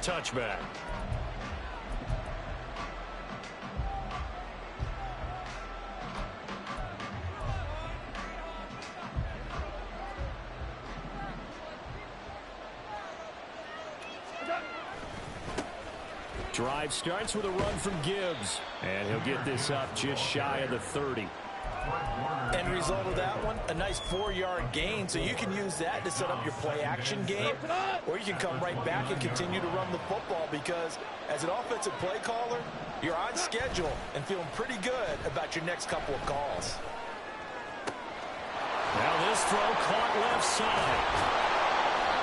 touchback. Drive starts with a run from Gibbs. And he'll get this up just shy of the 30. End result of that one, a nice 4-yard gain, so you can use that to set up your play-action game, or you can come right back and continue to run the football because as an offensive play caller, you're on schedule and feeling pretty good about your next couple of calls. Now this throw caught left side.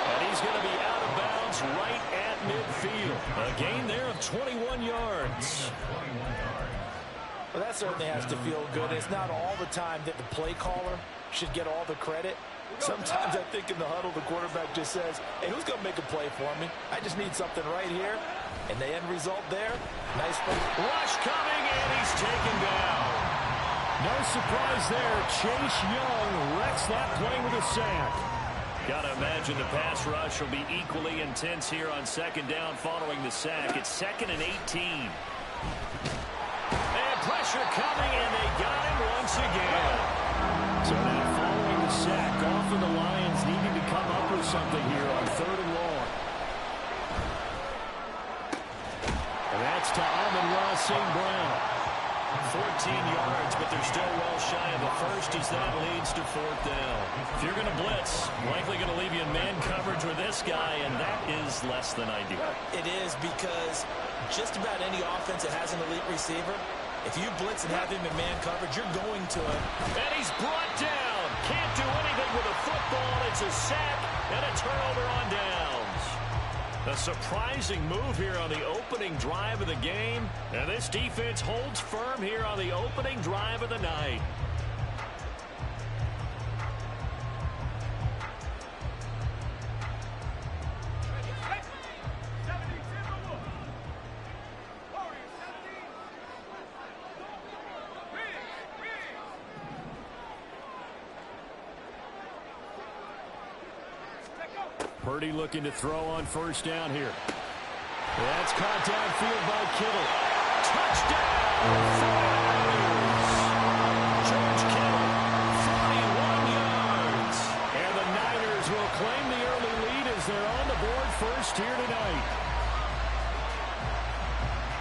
And he's going to be out of bounds right at midfield. A gain there of 21 yards. Well, that certainly has to feel good. It's not all the time that the play caller should get all the credit. Sometimes I think in the huddle, the quarterback just says, hey, who's going to make a play for me? I just need something right here. And the end result there, nice play. Rush coming, and he's taken down. No surprise there. Chase Young wrecks that play with a sack. Got to imagine the pass rush will be equally intense here on second down following the sack. It's 2nd and 18. And pressure coming, and they got him once again. So now following the sack, often the Lions needing to come up with something here on 3rd and long. And that's to Amon-Ra St. Brown. 14 yards, but they're still well shy of a first as that leads to 4th down. If you're going to blitz, likely going to leave you in man coverage with this guy, and that is less than ideal. It is because just about any offense that has an elite receiver, if you blitz and have him in man coverage, you're going to him. And he's brought down. Can't do anything with a football. It's a sack and a turnover on downs. A surprising move here on the opening drive of the game. And this defense holds firm here on the opening drive of the night. Purdy looking to throw on 1st down here. That's caught downfield by Kittle. Touchdown! George Kittle, 41 yards. And the Niners will claim the early lead as they're on the board first here tonight.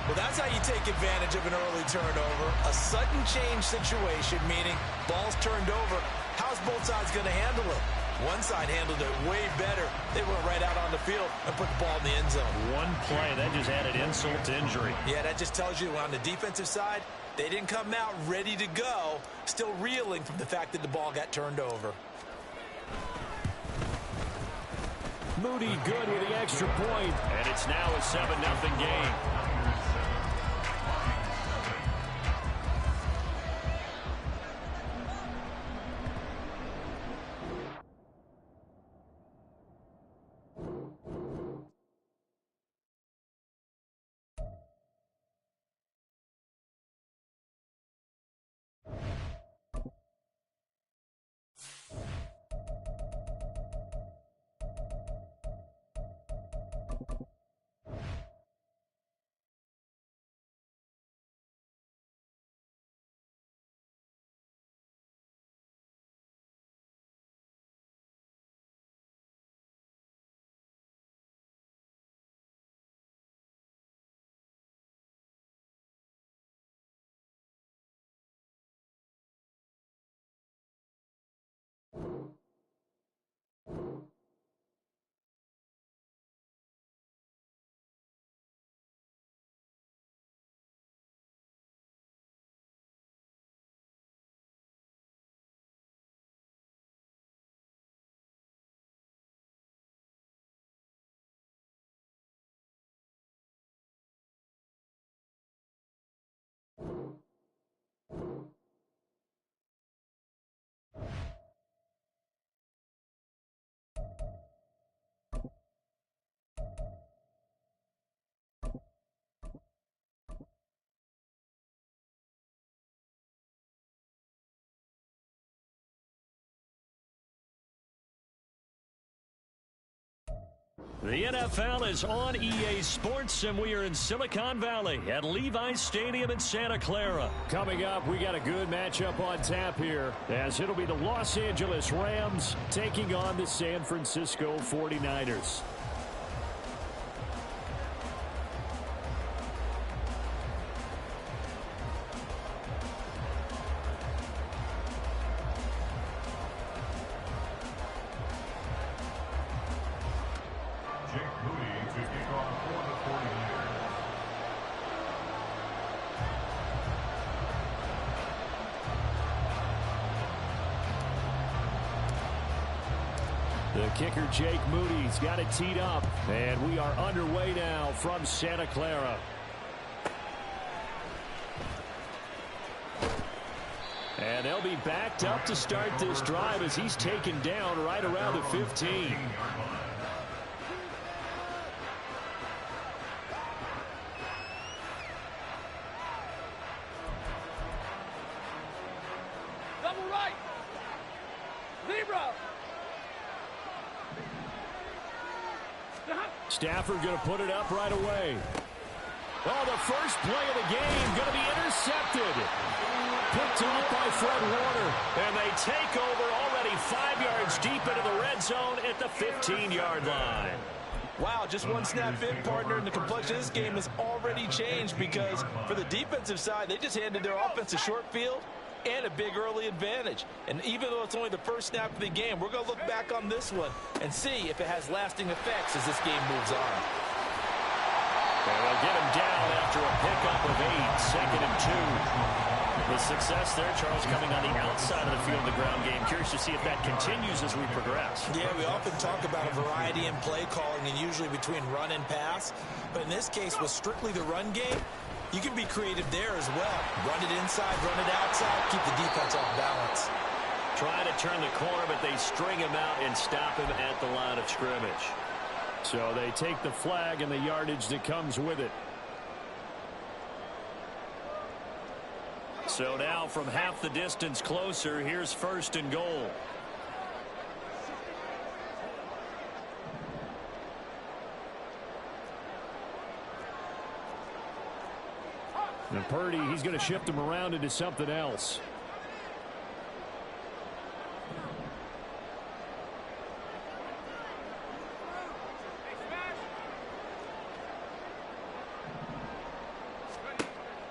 Well, that's how you take advantage of an early turnover. A sudden change situation, meaning ball's turned over. How's both sides going to handle it? One side handled it way better. They went right out on the field and put the ball in the end zone. One play, that just added insult to injury. Yeah, that just tells you on the defensive side, they didn't come out ready to go, still reeling from the fact that the ball got turned over. Moody good with the extra point. And it's now a 7-0 game. The NFL is on EA Sports, and we are in Silicon Valley at Levi's Stadium in Santa Clara. Coming up, we got a good matchup on tap here, as it'll be the Los Angeles Rams taking on the San Francisco 49ers. The kicker, Jake Moody's got it teed up, and we are underway now from Santa Clara. And they'll be backed up to start this drive as he's taken down right around the 15. Double right. Zebra. Stafford going to put it up right away. Oh, the first play of the game going to be intercepted. Picked off by Fred Warner. And they take over already 5 yards deep into the red zone at the 15-yard line. Wow, just one snap in, partner, and the complexion of this game has already changed because for the defensive side, they just handed their offense a short field and a big early advantage. And even though it's only the first snap of the game, we're going to look back on this one and see if it has lasting effects as this game moves on. And they'll get him down after a pickup of 8, 2nd and 2. The success there, Charles, coming on the outside of the field of the ground game. Curious to see if that continues as we progress. Yeah, we often talk about a variety in play calling and usually between run and pass. But in this case, with strictly the run game, you can be creative there as well. Run it inside, run it outside, keep the defense off balance. Trying to turn the corner, but they string him out and stop him at the line of scrimmage. So they take the flag and the yardage that comes with it. So now from half the distance closer, here's 1st and goal. And Purdy, he's going to shift him around into something else.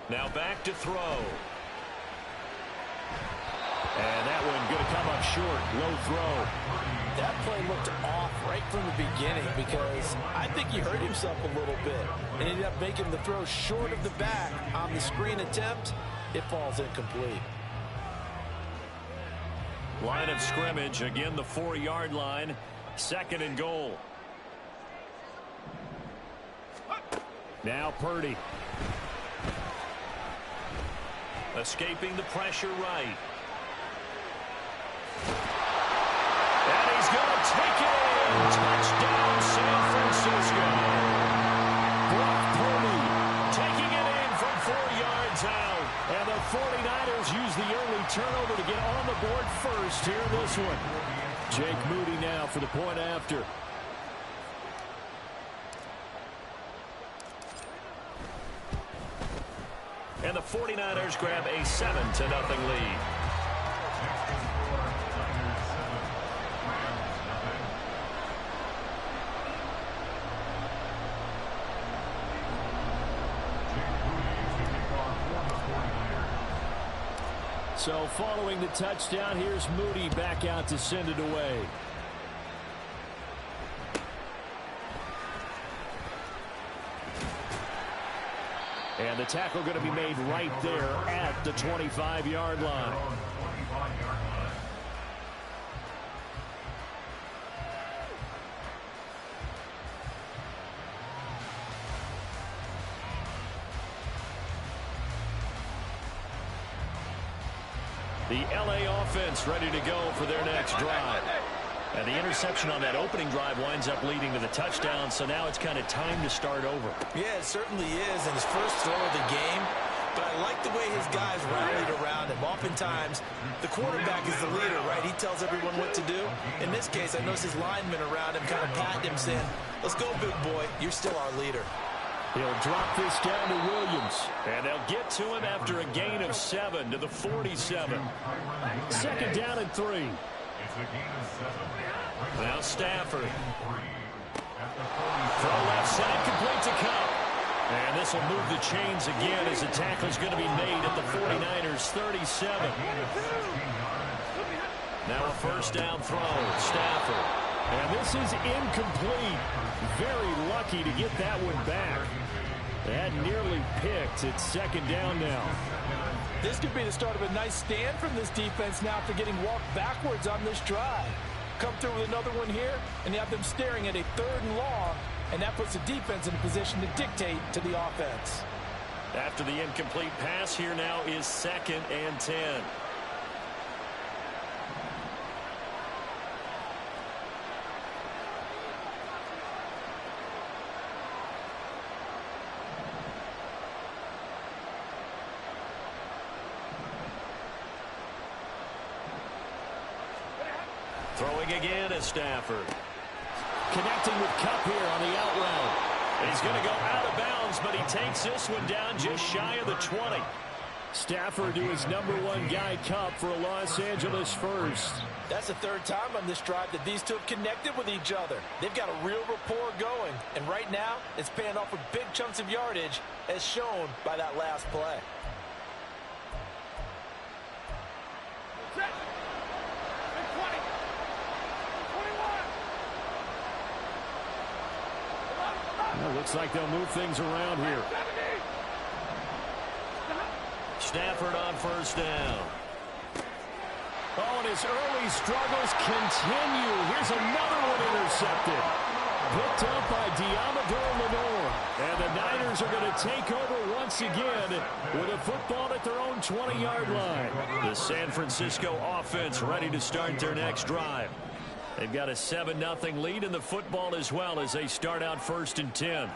Now back to throw. And that one going to come up short. Low throw. That play looked off right from the beginning because I think he hurt himself a little bit and ended up making the throw short of the back on the screen attempt. It falls incomplete. Line of scrimmage, again the 4-yard line. 2nd and goal. Now Purdy. Escaping the pressure right. And he's going to take it in. Touchdown, San Francisco. Brock Purdy taking it in from 4 yards out. And the 49ers use the early turnover to get on the board first here in this one. Jake Moody now for the point after. And the 49ers grab a 7-0 lead. So following the touchdown, here's Moody back out to send it away. And the tackle going to be made right there at the 25-yard line. The LA offense ready to go for their next drive. And the interception on that opening drive winds up leading to the touchdown, so now it's kind of time to start over. Yeah, it certainly is, and his first throw of the game. But I like the the way his guys rallied around him. Oftentimes, the quarterback is the leader, right? He tells everyone what to do. In this case, I noticed his linemen around him kind of patting him, saying, let's go, big boy. You're still our leader. He'll drop this down to Williams. And they'll get to him after a gain of 7 to the 47. Second down and 3. Now Stafford. Throw left side, complete to Cup. And this will move the chains again as the tackle is going to be made at the 49ers 37. Now a first down throw. Stafford. And this is incomplete. Very lucky to get that one back. That nearly picked. It's second down now. This could be the start of a nice stand from this defense now after getting walked backwards on this drive. Come through with another one here, and you have them staring at a 3rd and long, and that puts the defense in a position to dictate to the offense. After the incomplete pass, here now is 2nd and 10. Throwing again is Stafford. Connecting with Cup here on the out route. He's going to go out of bounds, but he takes this one down just shy of the 20. Stafford to his #1 guy, Cup, for a Los Angeles first. That's the 3rd time on this drive that these two have connected with each other. They've got a real rapport going, and right now it's paying off with big chunks of yardage, as shown by that last play. Well, looks like they'll move things around here. Stafford on first down. Oh, and his early struggles continue. Here's another one intercepted. Picked up by Diamador Lenore. And the Niners are going to take over once again with a football at their own 20-yard line. The San Francisco offense ready to start their next drive. They've got a 7-0 lead in the football as well as they start out 1st and 10.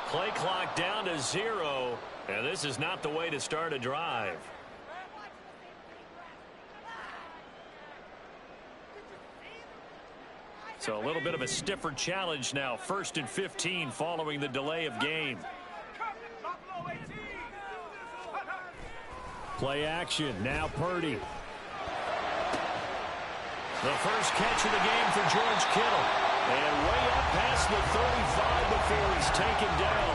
Play clock down to 0, and this is not the way to start a drive. So a little bit of a stiffer challenge now. 1st and 15 following the delay of game. Play action. Now Purdy. The first catch of the game for George Kittle. And way up past the 35 before he's taken down.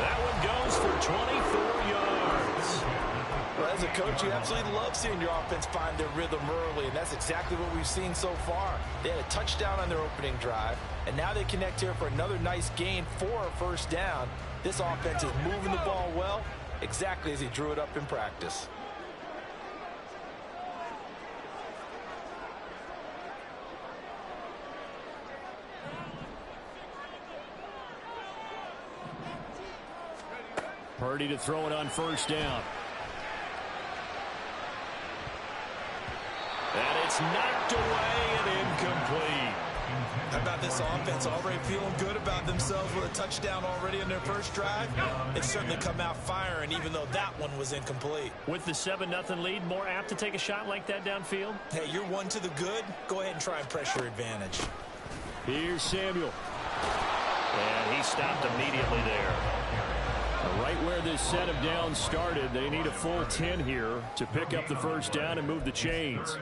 That one goes for 24 yards. Well, as a coach, you absolutely love seeing your offense find their rhythm early, and that's exactly what we've seen so far. They had a touchdown on their opening drive, and now they connect here for another nice gain for a first down. This offense is moving the ball well, exactly as he drew it up in practice. Purdy to throw it on first down. And it's knocked away and incomplete. How about this offense already feeling good about themselves with a touchdown already in their first drive? It's certainly come out firing, even though that one was incomplete. With the 7-0 lead, more apt to take a shot like that downfield? Hey, you're one to the good. Go ahead and try and press your advantage. Here's Samuel. And he stopped immediately there. Right where this set of downs started, they need a full 10 here to pick up the first down and move the chains.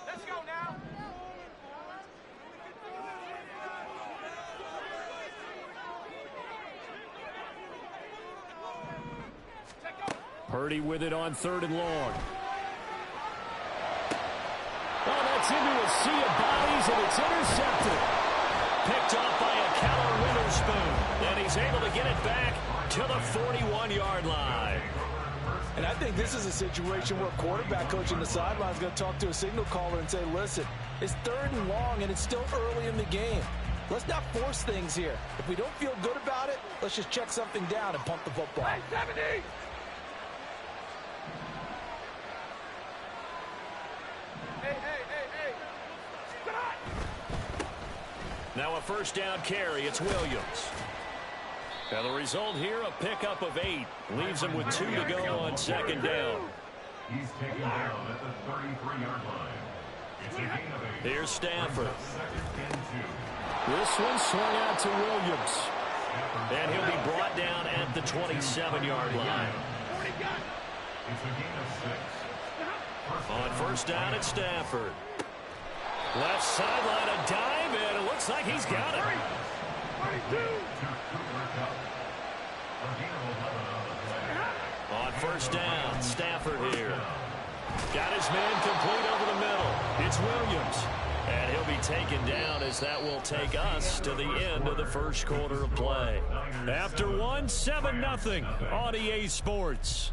Let's go now. Purdy with it on 3rd and long. Oh, that's into a sea of bodies, and it's intercepted. Picked off by a Keller Witherspoon. And he's able to get it back to the 41-yard line. And I think this is a situation where a quarterback coach in the sideline is going to talk to a signal caller and say, listen, it's 3rd and long, and it's still early in the game. Let's not force things here. If we don't feel good about it, let's just check something down and punt the football. Hey, 70! Hey! Stop! Now a first down carry. It's Williams. And the result here, a pickup of 8. Leaves him with 2 to go on 2nd down. He's taken down at the 33-yard line. It's a gain of 8. Here's Stafford. This one swung out to Williams. And he'll be brought down at the 27-yard line. It's a gain of 6. On first down, it's Stafford. Left sideline, a dive, and it looks like he's got it. 22! On first down, Stafford here. Got his man complete over the middle. It's Williams. And he'll be taken down as that will take us to the end of the first quarter of play. After one, 7-0 on EA Sports.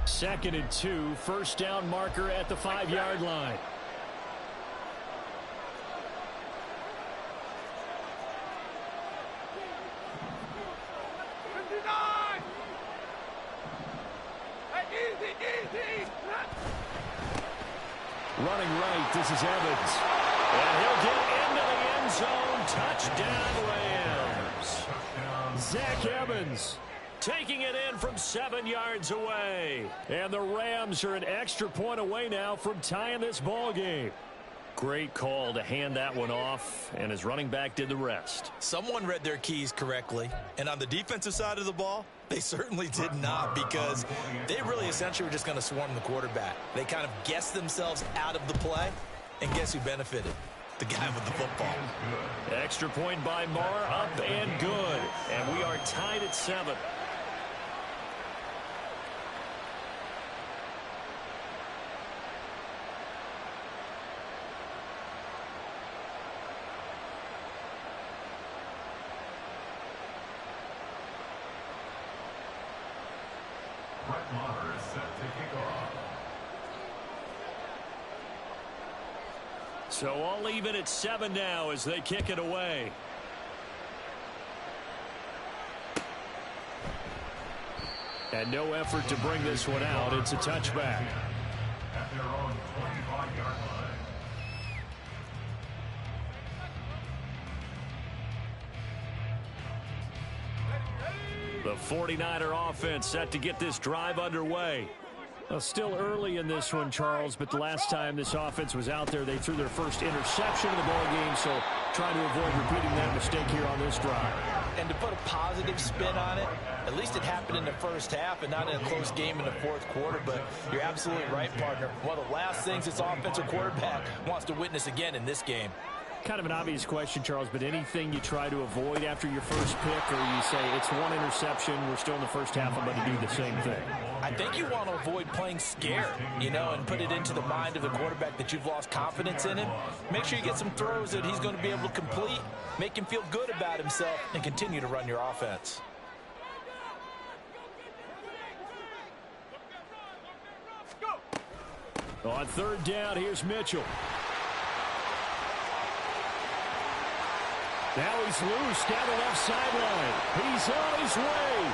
Second and 2, first down marker at the 5-yard line. Easy! Running right, this is Evans. And he'll get into the end zone. Touchdown, Rams. Zach Evans taking it in from 7 yards away. And the Rams are an extra point away now from tying this ball game. Great call to hand that one off, and his running back did the rest. Someone read their keys correctly, and on the defensive side of the ball, they certainly did not, because they really essentially were just going to swarm the quarterback. They kind of guessed themselves out of the play, and guess who benefited? The guy with the football. Extra point by Marr, up and good. And we are tied at 7. So I'll leave it at 7 now as they kick it away. And no effort to bring this one out. It's a touchback. At their own 25-yard line. The 49er offense set to get this drive underway. Well, still early in this one, Charles, but the last time this offense was out there, they threw their first interception of the ball game, so trying to avoid repeating that mistake here on this drive. And to put a positive spin on it, at least it happened in the first half and not in a close game in the fourth quarter, but you're absolutely right, partner. One of the last things this offensive quarterback wants to witness again in this game. Kind of an obvious question, Charles, but anything you try to avoid after your first pick, or you say it's one interception, we're still in the first half, I'm going to do the same thing? I think you want to avoid playing scared, and put it into the mind of the quarterback that you've lost confidence in him. Make sure you get some throws that he's going to be able to complete, make him feel good about himself, and continue to run your offense. On third down, here's Mitchell. Now he's loose down the left sideline. He's on his way.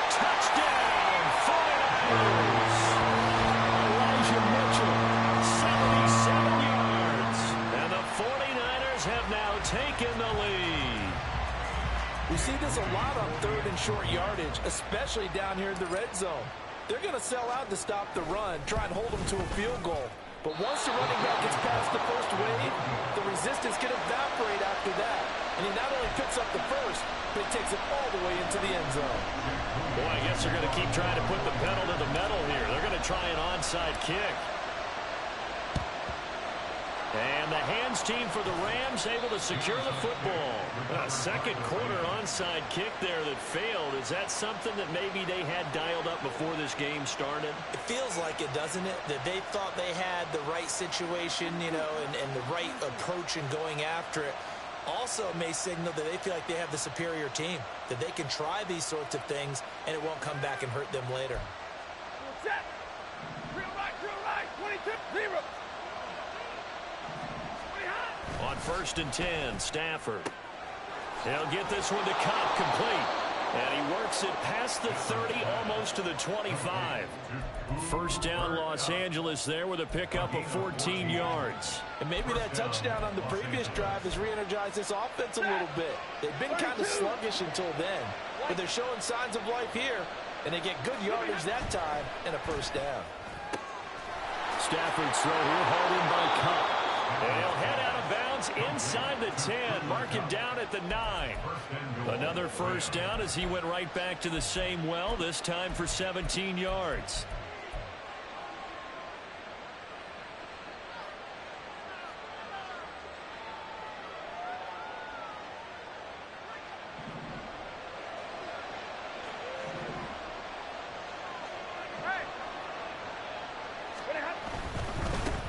Touchdown, 49ers. Elijah Mitchell, 77 yards. And the 49ers have now taken the lead. We see this a lot on third and short yardage, especially down here in the red zone. They're going to sell out to stop the run, try and hold them to a field goal. But once the running back gets past the first wave, the resistance can evaporate after that. And he not only picks up the first, but he takes it all the way into the end zone. Boy, I guess they're going to keep trying to put the pedal to the metal here. They're going to try an onside kick. And the hands team for the Rams able to secure the football. A second quarter onside kick there that failed. Is that something that maybe they had dialed up before this game started? It feels like it, doesn't it? That they thought they had the right situation, you know, and the right approach in going after it. Also may signal that they feel like they have the superior team, that they can try these sorts of things and it won't come back and hurt them later. Set. Real right, 22, 0. On 1st and 10, Stafford. He'll get this one to Cobb, complete. And he works it past the 30, almost to the 25. First down, Los Angeles there with a pickup of 14 yards. And maybe that touchdown on the previous drive has re-energized this offense a little bit. They've been kind of sluggish until then, but they're showing signs of life here, and they get good yardage that time and a first down. Stafford's throw here, hauled in by Cobb. And he'll head out of bounds inside the 10. Mark him down at the 9. Another first down as he went right back to the same well, this time for 17 yards.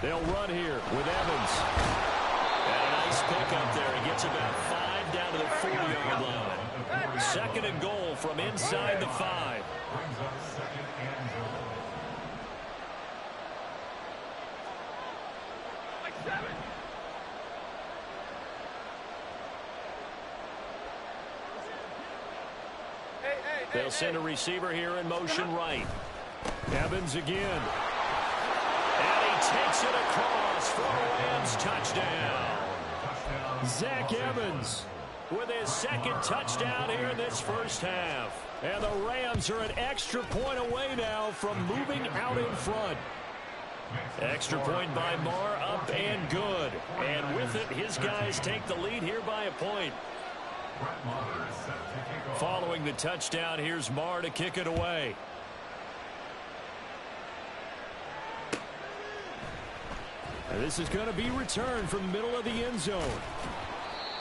They'll run here with Evans. And a nice pickup there. He gets about 5 down to the 40-yard line. Second and goal from inside the 5. They'll send a receiver here in motion right. Evans again. Takes it across for a Rams touchdown. Zach Evans with his second touchdown here in this first half. And the Rams are an extra point away now from moving out in front. Extra point by Marr, up and good. And with it, his guys take the lead here by a point. Following the touchdown, here's Marr to kick it away. This is going to be returned from the middle of the end zone.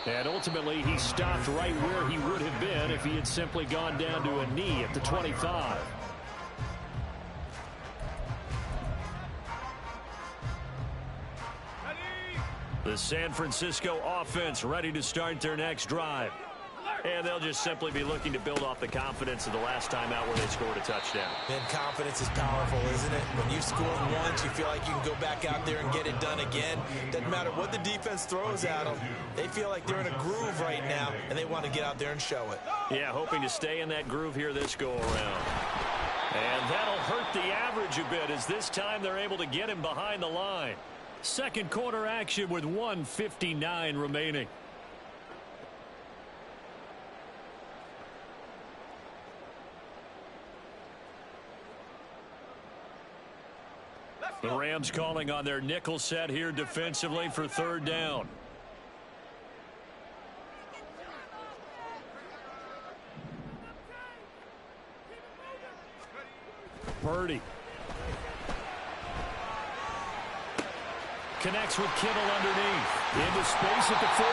And ultimately, he stopped right where he would have been if he had simply gone down to a knee at the 25. The San Francisco offense ready to start their next drive. And they'll just simply be looking to build off the confidence of the last time out where they scored a touchdown. And confidence is powerful, isn't it? When you've scored once, you feel like you can go back out there and get it done again. Doesn't matter what the defense throws at them. They feel like they're in a groove right now, and they want to get out there and show it. Yeah, hoping to stay in that groove here this go-around. And that'll hurt the average a bit as this time they're able to get him behind the line. Second quarter action with 1:59 remaining. The Rams calling on their nickel set here defensively for third down. Purdy. Connects with Kittle underneath. Into space at the 45.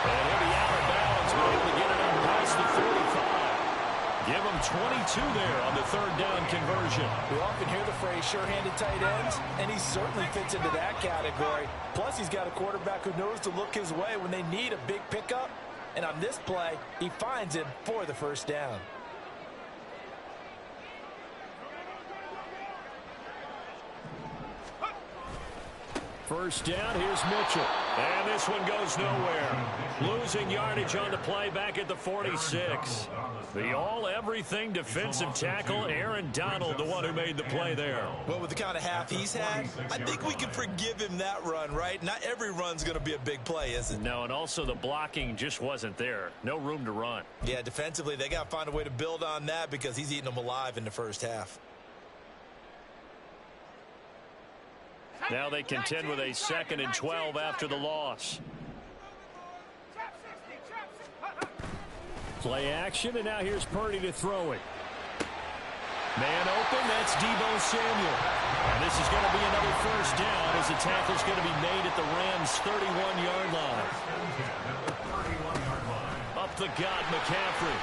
And he'll be out of bounds, but able to get it up past the 45. Give him 22 there on the third down conversion. We often hear the phrase sure-handed tight ends, and he certainly fits into that category. Plus, he's got a quarterback who knows to look his way when they need a big pickup. And on this play, he finds him for the first down. First down, here's Mitchell. And this one goes nowhere. Losing yardage on the play back at the 46. The all-everything defensive tackle, Aaron Donald, the one who made the play there. Well, with the kind of half he's had, I think we can forgive him that run, right? Not every run's going to be a big play, is it? No, and also the blocking just wasn't there. No room to run. Yeah, defensively, they got to find a way to build on that because he's eating them alive in the first half. Now they contend with a 2nd and 12 after the loss. Play action, and now here's Purdy to throw it. Man open, that's Deebo Samuel. And this is going to be another first down as the tackle's going to be made at the Rams' 31-yard line. Up the gut, McCaffrey.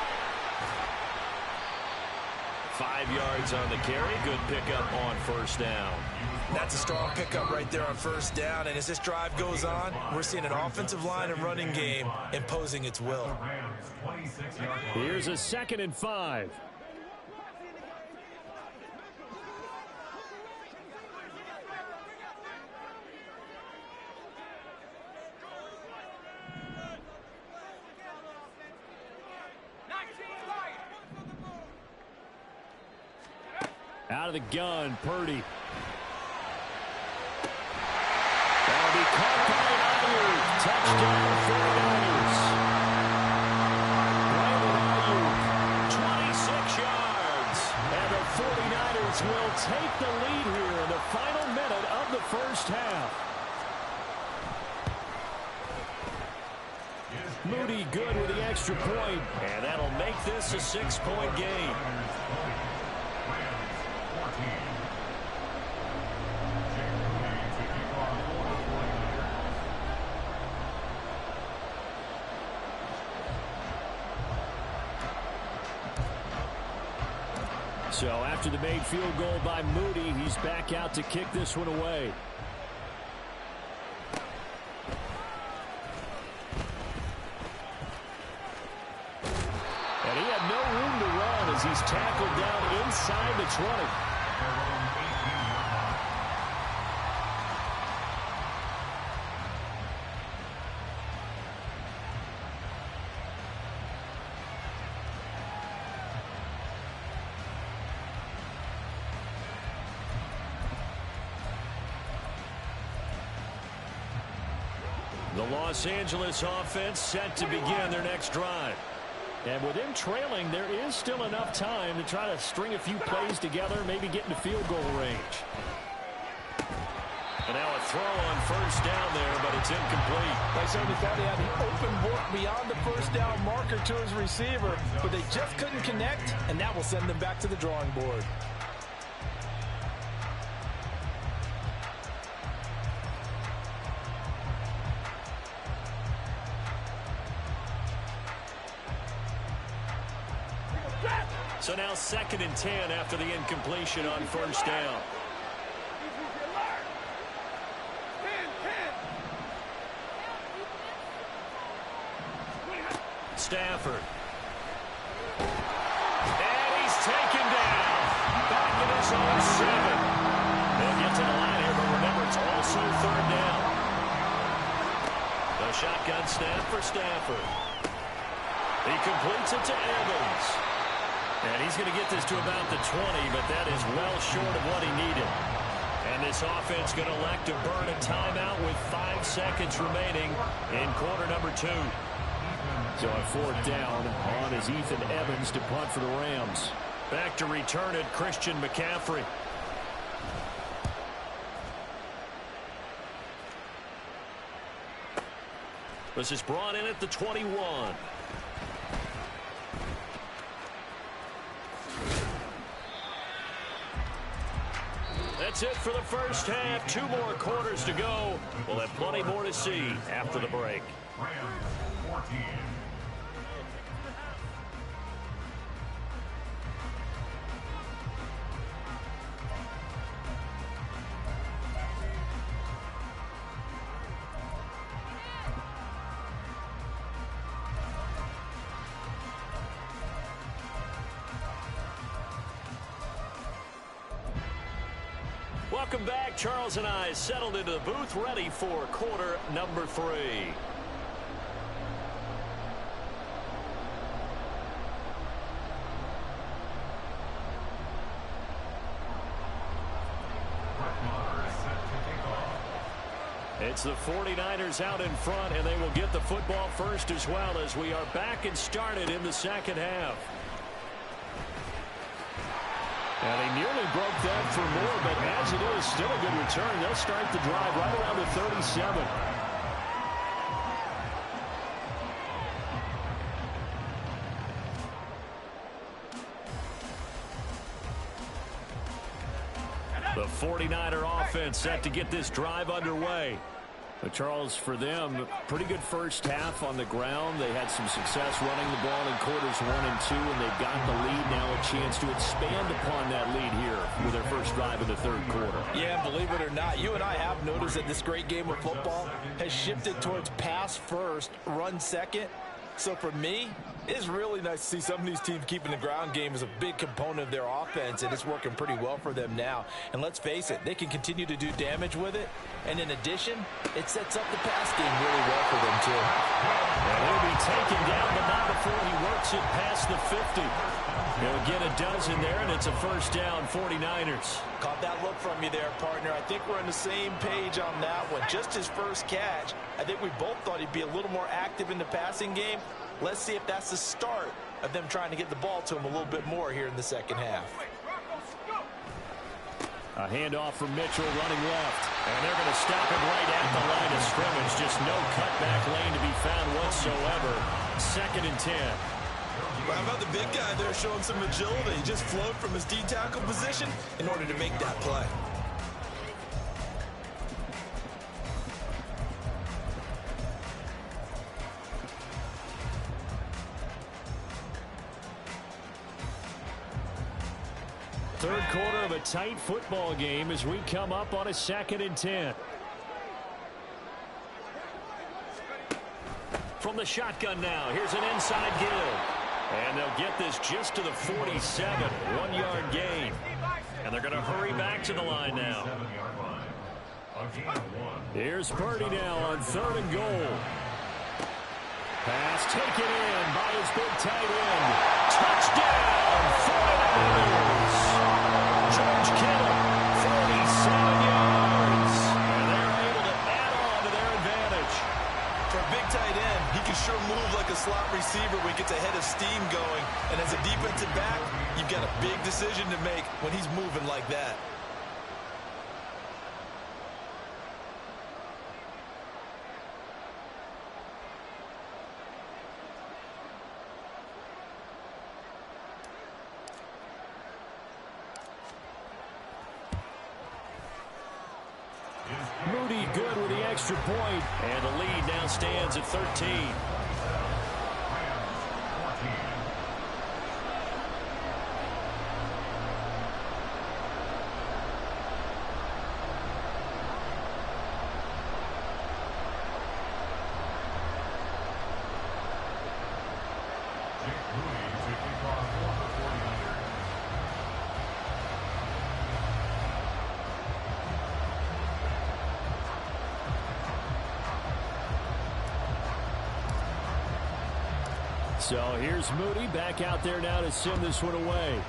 5 yards on the carry. Good pickup on first down. That's a strong pickup right there on first down. And as this drive goes on, we're seeing an offensive line and running game imposing its will. Here's a 2nd and 5. Out of the gun, Purdy. That'll be caught by Ayuk. Touchdown, 49ers. Brandon Ayuk, 26 yards. And the 49ers will take the lead here in the final minute of the first half. Moody good with the extra point. And that'll make this a 6-point game. So after the made field goal by Moody, he's back out to kick this one away. And he had no room to run as he's tackled down inside the 20. The Los Angeles offense set to begin their next drive. And with them trailing, there is still enough time to try to string a few plays together, maybe get into field goal range. And now a throw on first down there, but it's incomplete. They certainly thought he had an open look beyond the first down marker to his receiver, but they just couldn't connect, and that will send them back to the drawing board. So now 2nd and 10 after the incompletion on first down. Stafford. And he's taken down. Back in his own 7. They'll get to the line here, but remember, it's also 3rd down. The shotgun snap for Stafford. He completes it to Evans. And he's going to get this to about the 20, but that is well short of what he needed. And this offense going to elect to burn a timeout with 5 seconds remaining in quarter number 2. So a 4th down on is Ethan Evans to punt for the Rams. Back to return it, Christian McCaffrey. This is brought in at the 21. That's it for the first half. 2 more quarters to go. We'll have plenty more to see after the break. Rams 14. Welcome back. Charles and I settled into the booth, ready for quarter number 3. It's the 49ers out in front, and they will get the football first as well as we are back and started in the second half. And he nearly broke that for more, but as it is, still a good return. They'll start the drive right around the 37. The 49er offense set to get this drive underway. But Charles, for them, pretty good first half on the ground. They had some success running the ball in quarters 1 and 2, and they've got the lead now, a chance to expand upon that lead here with their first drive in the third quarter. Yeah, believe it or not, you and I have noticed that this great game of football has shifted towards pass first, run second. So for me, it's really nice to see some of these teams keeping the ground game as a big component of their offense, and it's working pretty well for them now. And let's face it, they can continue to do damage with it. And in addition, it sets up the pass game really well for them, too. And he'll be taken down, but not before he works it past the 50. He'll get a dozen there, and it's a first down, 49ers. Caught that look from you there, partner. I think we're on the same page on that one. Just his first catch, I think we both thought he'd be a little more active in the passing game. Let's see if that's the start of them trying to get the ball to him a little bit more here in the second half. A handoff from Mitchell running left. And they're going to stop him right at the line of scrimmage. Just no cutback lane to be found whatsoever. 2nd and 10. How about the big guy there showing some agility? He just flowed from his D-tackle position in order to make that play. Third quarter of a tight football game as we come up on a 2nd and 10. From the shotgun now, here's an inside give. And they'll get this just to the 47, 1-yard gain. And they're going to hurry back to the line now. Here's Purdy now on 3rd and goal. Pass taken in by his big tight end. Touchdown, 49ers. George Kittle, 47 yards. And they're able to add on to their advantage. For a big tight end, he can sure move like a slot receiver when he gets a head of steam going. And as a defensive back, you've got a big decision to make when he's moving like that. Moody good with the extra point, and the lead now stands at 13. So here's Moody back out there now to send this one away.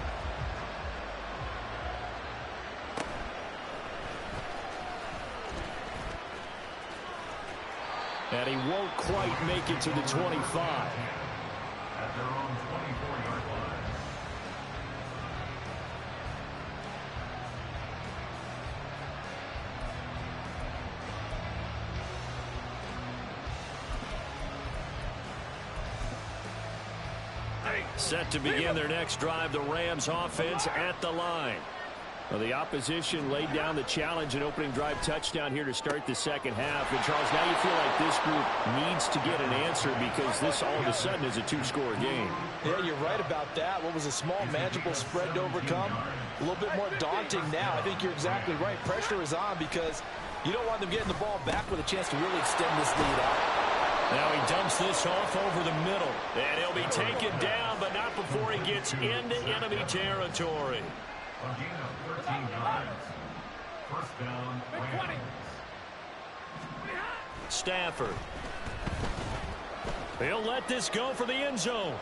And he won't quite make it to the 25. At their own 24-yard line. Set to begin their next drive, the Rams offense at the line. Well, the opposition laid down the challenge and opening drive touchdown here to start the second half. And, Charles, now you feel like this group needs to get an answer because this all of a sudden is a two-score game. Yeah, you're right about that. What was a small, manageable spread to overcome, a little bit more daunting now. I think you're exactly right. Pressure is on because you don't want them getting the ball back with a chance to really extend this lead out. Now he dumps this off over the middle. And he'll be taken down, but not before he gets into enemy territory. A gain of 13 yards. First down, Rams. Stafford. He'll let this go for the end zone.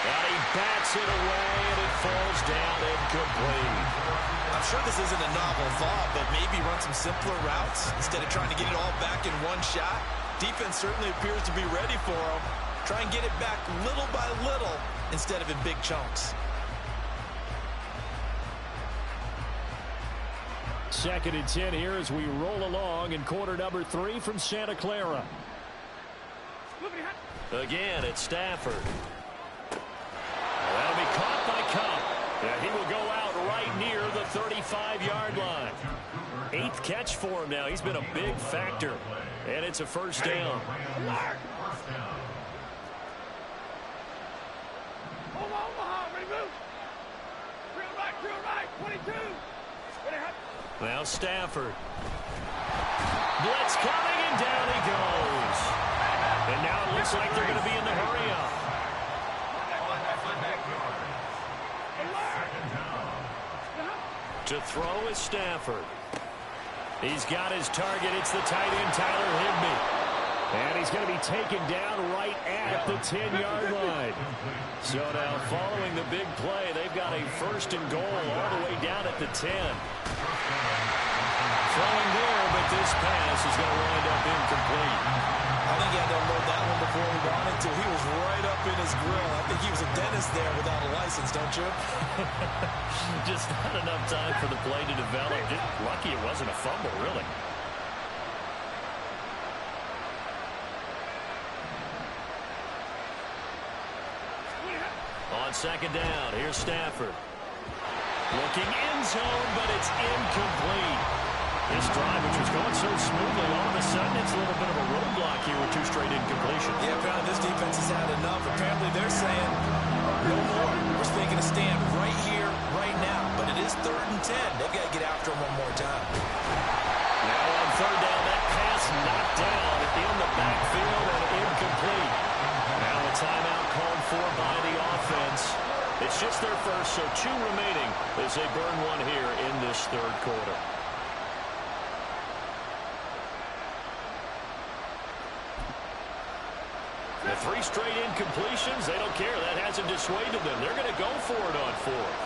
And he bats it away, and it falls down incomplete. I'm sure this isn't a novel thought, but maybe run some simpler routes instead of trying to get it all back in one shot. Defense certainly appears to be ready for him. Try and get it back little by little instead of in big chunks. 2nd and 10 here as we roll along in quarter number 3 from Santa Clara. Again, it's Stafford. That'll be caught by Cup. And he will go out right near the 35-yard line. 8th catch for him now. He's been a big factor. And it's a first down. Now Stafford. Blitz coming, and down he goes. And now it looks like they're going to be in the hurry-up. To throw is Stafford. He's got his target. It's the tight end, Tyler Higbee. And he's going to be taken down right at the 10-yard line. So now following the big play, they've got a first and goal all the way down at the 10. Throwing there, but this pass is going to wind up incomplete. I think he had to unload that one before he wanted to. He was right up in his grill. I think he was a dentist there without a license, don't you? Just not enough time for the play to develop. Lucky it wasn't a fumble, really. On second down, here's Stafford. Looking end zone, but it's incomplete. This drive, which was going so smoothly, all of a sudden it's a little bit of a roadblock here with 2 straight incompletions. Yeah, apparently this defense has had enough. Apparently they're saying, no more. We're thinking to stand right here, right now. But it is 3rd and 10. They've got to get after him one more time. Now on 3rd down, that pass knocked down in the backfield and incomplete. Now a timeout called for by the offense. It's just their first, so 2 remaining as they burn one here in this 3rd quarter. The 3 straight incompletions, they don't care. That hasn't dissuaded them. They're going to go for it on 4th.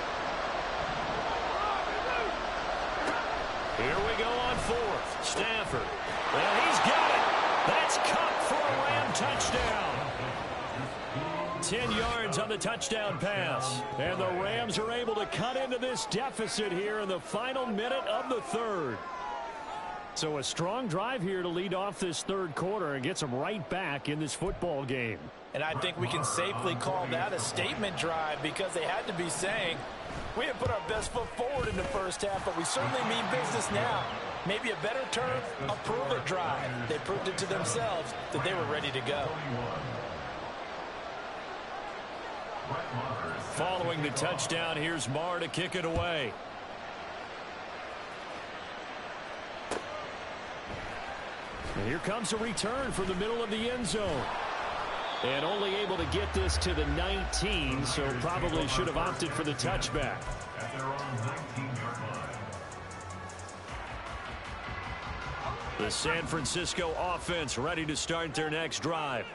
Here we go on 4th. Stafford. And he's got it. That's caught for a Ram touchdown. 10 yards on the touchdown pass. And the Rams are able to cut into this deficit here in the final minute of the 3rd. So a strong drive here to lead off this 3rd quarter and gets them right back in this football game. And I think we can safely call that a statement drive because they had to be saying, we have put our best foot forward in the first half, but we certainly mean business now. Maybe a better term, a prove-it drive. They proved it to themselves that they were ready to go. Following the touchdown, here's Marr to kick it away. And here comes a return from the middle of the end zone. And only able to get this to the 19, so probably should have opted for the touchback. At their own 19-yard line. The San Francisco offense ready to start their next drive.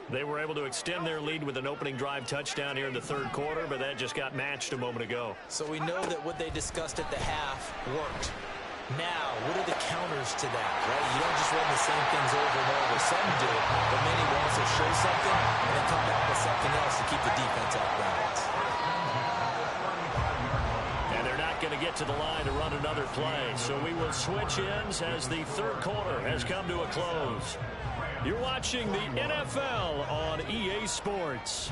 They were able to extend their lead with an opening drive touchdown here in the 3rd quarter, but that just got matched a moment ago. So we know that what they discussed at the half worked. Now, what are the counters to that, right? You don't just run the same things over and over. Some do, but many will also show something and then come back with something else to keep the defense off balance. And they're not going to get to the line to run another play, so we will switch ends as the 3rd quarter has come to a close. You're watching the NFL on EA Sports.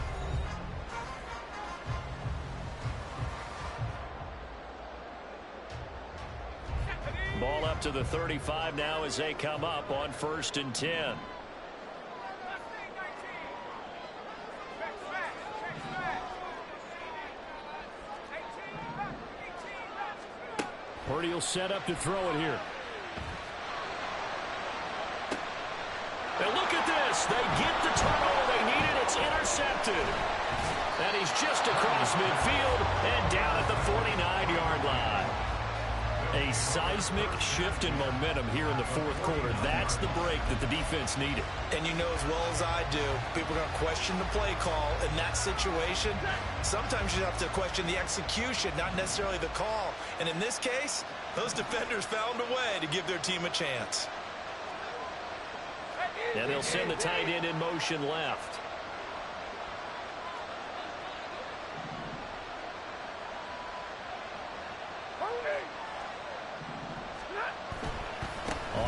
Ball up to the 35 now as they come up on 1st and 10. Purdy will set up to throw it here. And look at this. They get the turnover they needed. It's intercepted. And he's just across midfield and down at the 49-yard line. A seismic shift in momentum here in the 4th quarter. That's the break that the defense needed. And you know as well as I do, people are going to question the play call in that situation. Sometimes you have to question the execution, not necessarily the call. And in this case, those defenders found a way to give their team a chance. And they'll send the tight end in motion left.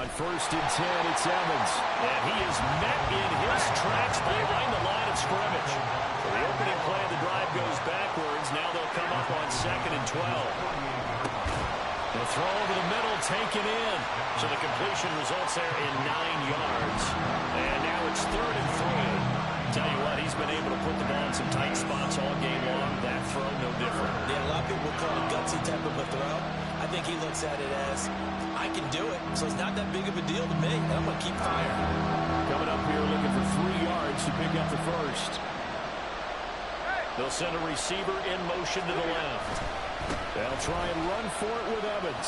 On 1st and 10, it's Evans. And he is met in his tracks behind the line of scrimmage. So the opening play of the drive goes backwards. Now they'll come up on 2nd and 12. The throw over the middle, taken in. So the completion results there in 9 yards. And now it's 3rd and 3. Tell you what, he's been able to put the ball in some tight spots all game long. That throw, no different. Yeah, a lot of people would call it a gutsy type of a throw. I think he looks at it as, I can do it, so it's not that big of a deal to me, and I'm going to keep firing. Coming up here looking for 3 yards to pick up the first. They'll send a receiver in motion to the left. They'll try and run for it with Evans.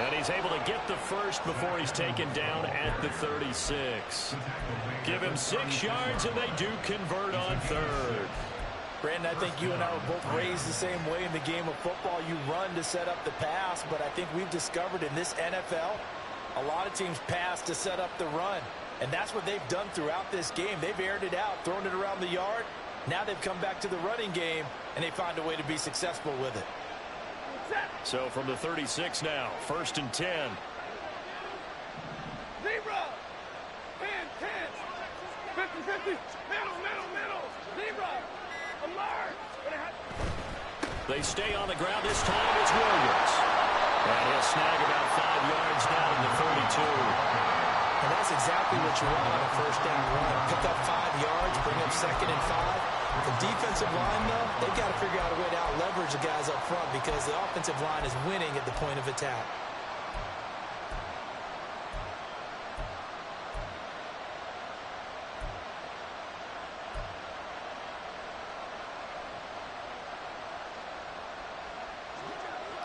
And he's able to get the first before he's taken down at the 36. Give him 6 yards, and they do convert on 3rd. Brandon, I think you and I were both raised the same way in the game of football. You run to set up the pass, but I think we've discovered in this NFL, a lot of teams pass to set up the run. And that's what they've done throughout this game. They've aired it out, thrown it around the yard. Now they've come back to the running game, and they find a way to be successful with it. So from the 36 now, 1st and 10. 0. 10, 10. 50, 50. Middle. 0. Alert. They stay on the ground. This time it's Williams. And he'll snag about 5 yards down in the 32. And that's exactly what you want on a first down run. Pick up 5 yards, bring up 2nd and 5. The defensive line, though, they've got to figure out a way to out-leverage the guys up front because the offensive line is winning at the point of attack.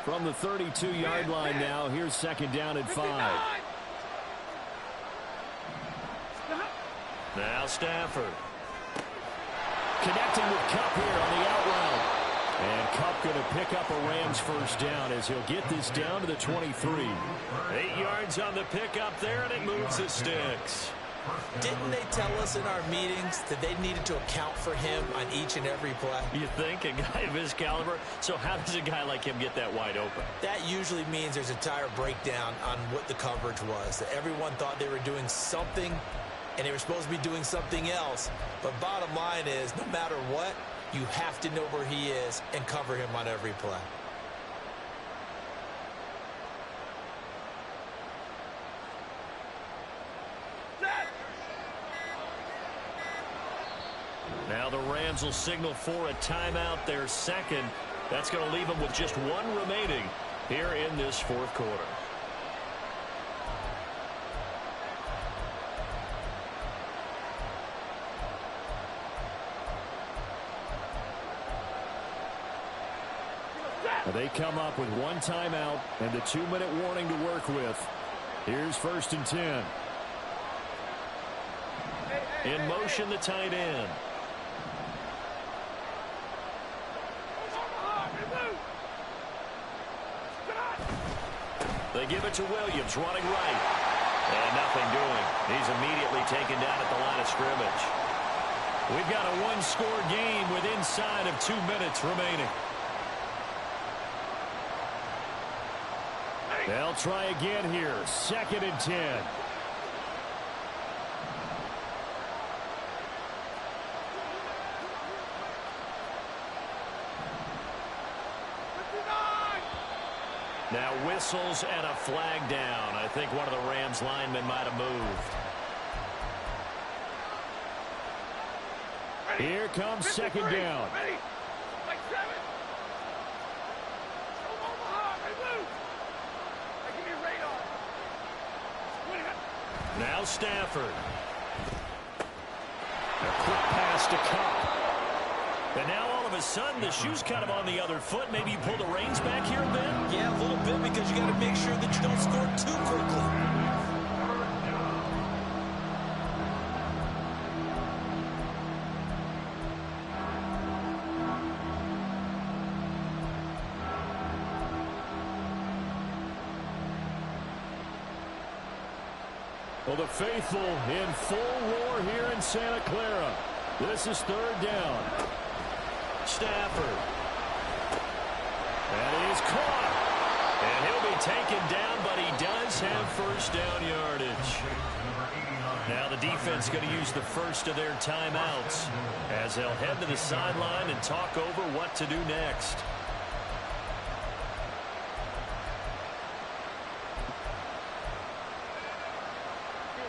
From the 32-yard line now, here's 2nd down and 5. Now Stafford. Connecting with Kupp here on the out route. And Kupp going to pick up a Rams first down as he'll get this down to the 23. 8 yards on the pickup there, and it moves the sticks. Didn't they tell us in our meetings that they needed to account for him on each and every play? You think? A guy of his caliber? So how does a guy like him get that wide open? That usually means there's a tire breakdown on what the coverage was. That everyone thought they were doing something, and they were supposed to be doing something else. But bottom line is, no matter what, you have to know where he is and cover him on every play. Now the Rams will signal for a timeout, their second. That's going to leave them with just 1 remaining here in this 4th quarter. They come up with 1 timeout and the 2-minute warning to work with. Here's 1st and 10. In motion, the tight end. They give it to Williams, running right. And nothing doing. He's immediately taken down at the line of scrimmage. We've got a 1-score game with inside of 2 minutes remaining. They'll try again here. 2nd and 10. Now whistles and a flag down. I think one of the Rams linemen might have moved. Here comes 2nd down. Now Stafford. A quick pass to Kupp. And now all of a sudden the shoe's kind of on the other foot. Maybe you pull the reins back here a bit? Yeah, a little bit, because you got to make sure that you don't score too quickly. Well, the faithful in full roar here in Santa Clara. This is 3rd down. Stafford. And he's caught. And he'll be taken down, but he does have first down yardage. Now the defense going to use the first of their timeouts as they'll head to the sideline and talk over what to do next.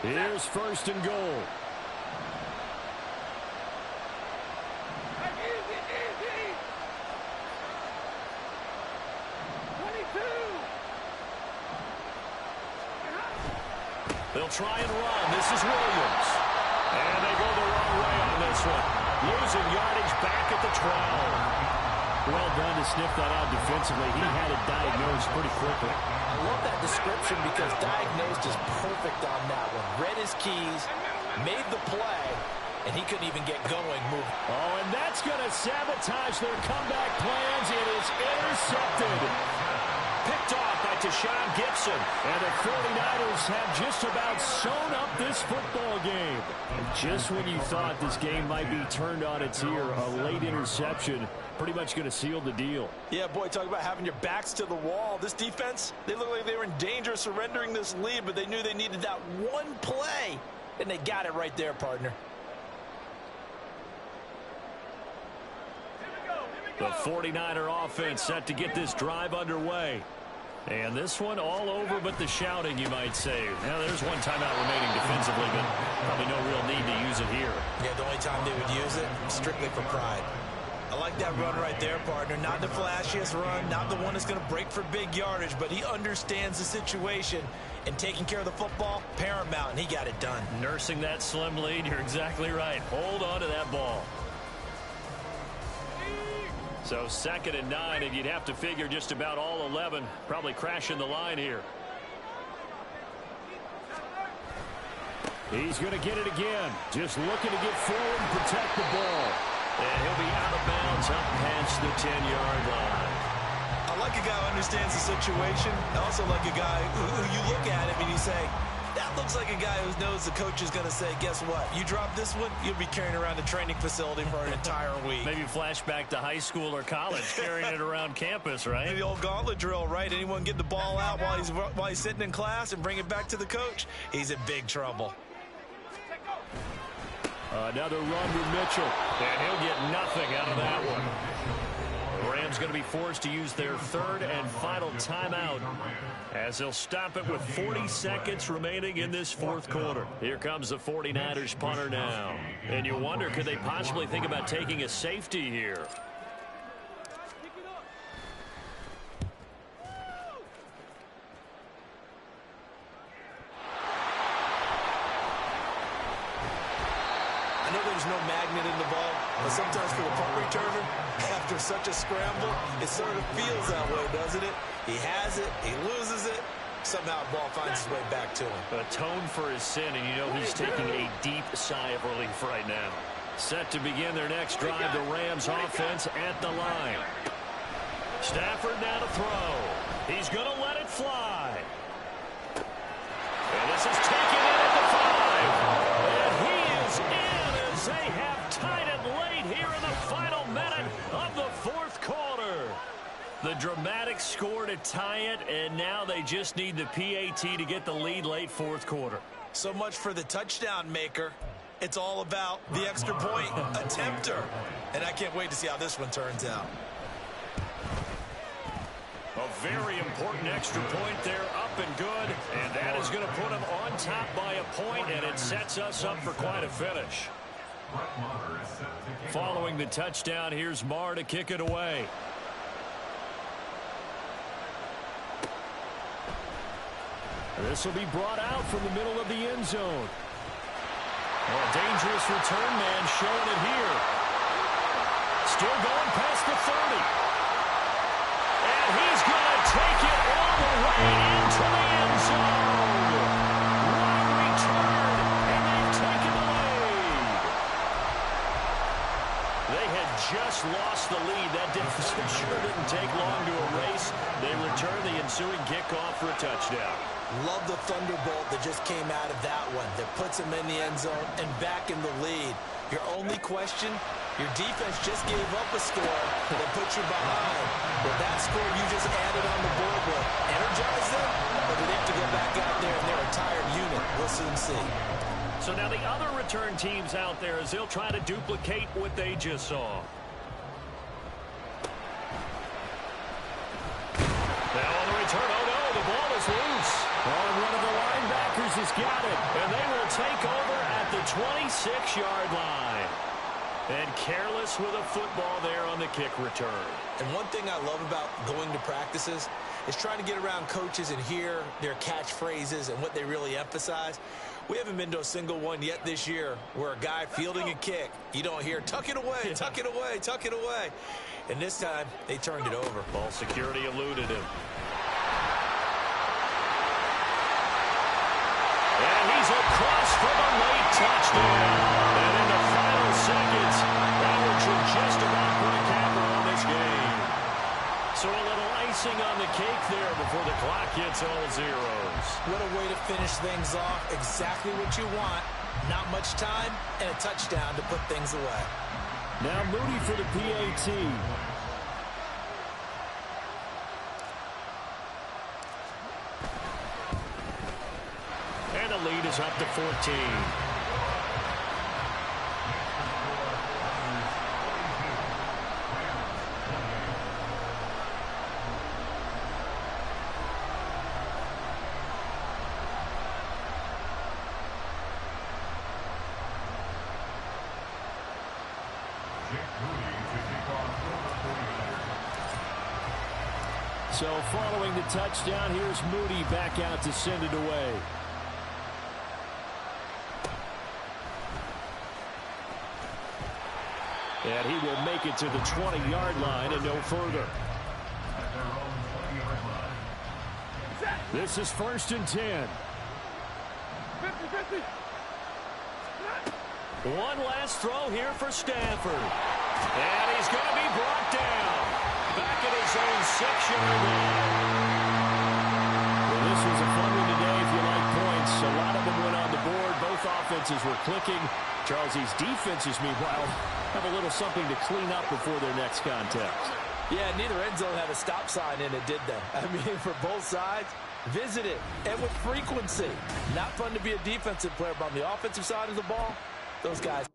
Here's first and goal. They'll try and run. This is Williams. And they go the wrong way on this one. Losing yardage back at the 12. Well done to sniff that out defensively. He had it diagnosed pretty quickly. I love that description because diagnosed is perfect on that one. Read his keys, made the play, and he couldn't even get going moving. Oh, and that's going to sabotage their comeback plans. It is intercepted. Picked off by Tashawn Gibson. And the 49ers have just about sewn up this football game. And just when you thought this game might be turned on its ear, a late interception pretty much going to seal the deal. Yeah, boy, talk about having your backs to the wall. This defense, they look like they were in danger of surrendering this lead, but they knew they needed that one play. And they got it right there, partner. The 49er offense set to get this drive underway. And this one all over but the shouting, you might say. Now, there's one timeout remaining defensively, but probably no real need to use it here. Yeah, the only time they would use it, strictly for pride. I like that run right there, partner. Not the flashiest run, not the one that's going to break for big yardage, but he understands the situation. And taking care of the football, paramount, and he got it done. Nursing that slim lead, you're exactly right. Hold on to that ball. So 2nd and 9, and you'd have to figure just about all 11 probably crashing the line here. He's going to get it again. Just looking to get forward and protect the ball. And he'll be out of bounds up past the 10-yard line. I like a guy who understands the situation. I also like a guy who you look at him and you say, that looks like a guy who knows the coach is going to say, guess what? You drop this one, you'll be carrying around the training facility for an entire week. Maybe flashback to high school or college, carrying it around campus, right? The old gauntlet drill, right? Anyone get the ball out while he's sitting in class and bring it back to the coach, he's in big trouble. Another run with Mitchell, and he'll get nothing out of that one. The Rams going to be forced to use their 3rd and final timeout as they'll stop it with 40 seconds remaining in this 4th quarter. Here comes the 49ers punter now. And you wonder, could they possibly think about taking a safety here? I know there's no magnet in the ball, but sometimes for the punt returner, after such a scramble, it sort of feels that way, doesn't it? He has it, he loses it, somehow the ball finds its way back to him. Atone for his sin, and you know he's taking a deep sigh of relief right now. Set to begin their next drive, the Rams offense at the line. Stafford now to throw. He's going to let it fly. And this is taken in at the 5. And he is in as they have tied it late here in the final minute of the 4th quarter. The dramatic score to tie it, and now they just need the PAT to get the lead late 4th quarter. So much for the touchdown maker. It's all about the extra point attempter. And I can't wait to see how this one turns out. A very important extra point there, up and good. And that is going to put them on top by a point, and it sets us up for quite a finish. Following the touchdown, here's Marr to kick it away. This will be brought out from the middle of the end zone. Well, a dangerous return man showing it here. Still going past the 30. And he's going to take it all the way into the end zone. Long return, and they've taken the lead. They had just lost the lead. That deficit sure didn't take long to erase. They return the ensuing kickoff for a touchdown. Love the thunderbolt that just came out of that one that puts him in the end zone and back in the lead. Your only question, your defense just gave up a score. that puts you behind. Well, that score you just added on the board will energize them, or do they have to go back out there and they're a tired unit? We'll soon see. So now the other return teams out there as they'll try to duplicate what they just saw. Now on the return, oh no, the ball is loose. Oh, and one of the linebackers has got it. And they will take over at the 26-yard line. And careless with a football there on the kick return. And one thing I love about going to practices is trying to get around coaches and hear their catchphrases and what they really emphasize. We haven't been to a single one yet this year where a guy fielding a kick, you don't hear, tuck it away, tuck it away, tuck it away. And this time, they turned it over. Ball security eluded him. And he's across for the late touchdown. And in the final seconds, Roberts will just about put a capper on this game. So a little icing on the cake there before the clock hits all zeros. What a way to finish things off. Exactly what you want. Not much time and a touchdown to put things away. Now Moody for the PAT. And the lead is up to 14. So following the touchdown, here's Moody back out to send it away. And he will make it to the 20-yard line and no further. This is 1st and 10. 50-50. One last throw here for Stanford. And he's going to be brought down. Back at his own 6-yard line. Well, this was a fun one today if you like points. A lot of them went on the board. Both offenses were clicking. Charles's defenses, meanwhile, have a little something to clean up before their next contest. Yeah, neither end zone had a stop sign in it, did they? I mean, for both sides, visit it, and with frequency. Not fun to be a defensive player, but on the offensive side of the ball, those guys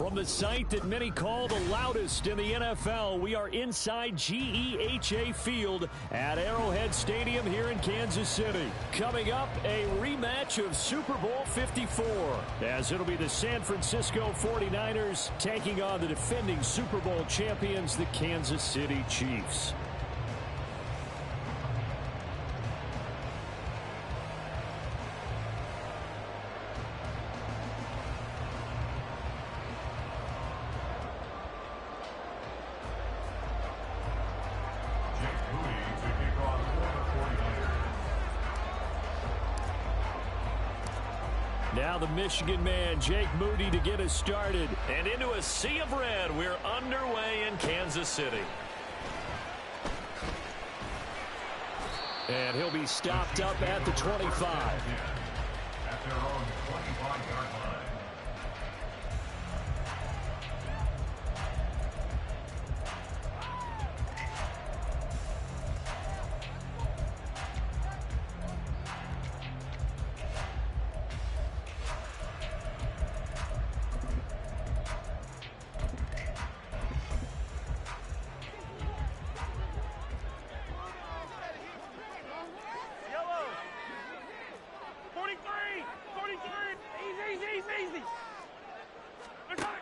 From the site that many call the loudest in the NFL, we are inside GEHA Field at Arrowhead Stadium here in Kansas City. Coming up, a rematch of Super Bowl 54, as it'll be the San Francisco 49ers taking on the defending Super Bowl champions, the Kansas City Chiefs. Now the Michigan man, Jake Moody, to get us started. And into a sea of red, we're underway in Kansas City. And he'll be stopped up at the 25. At their own 25-yard line.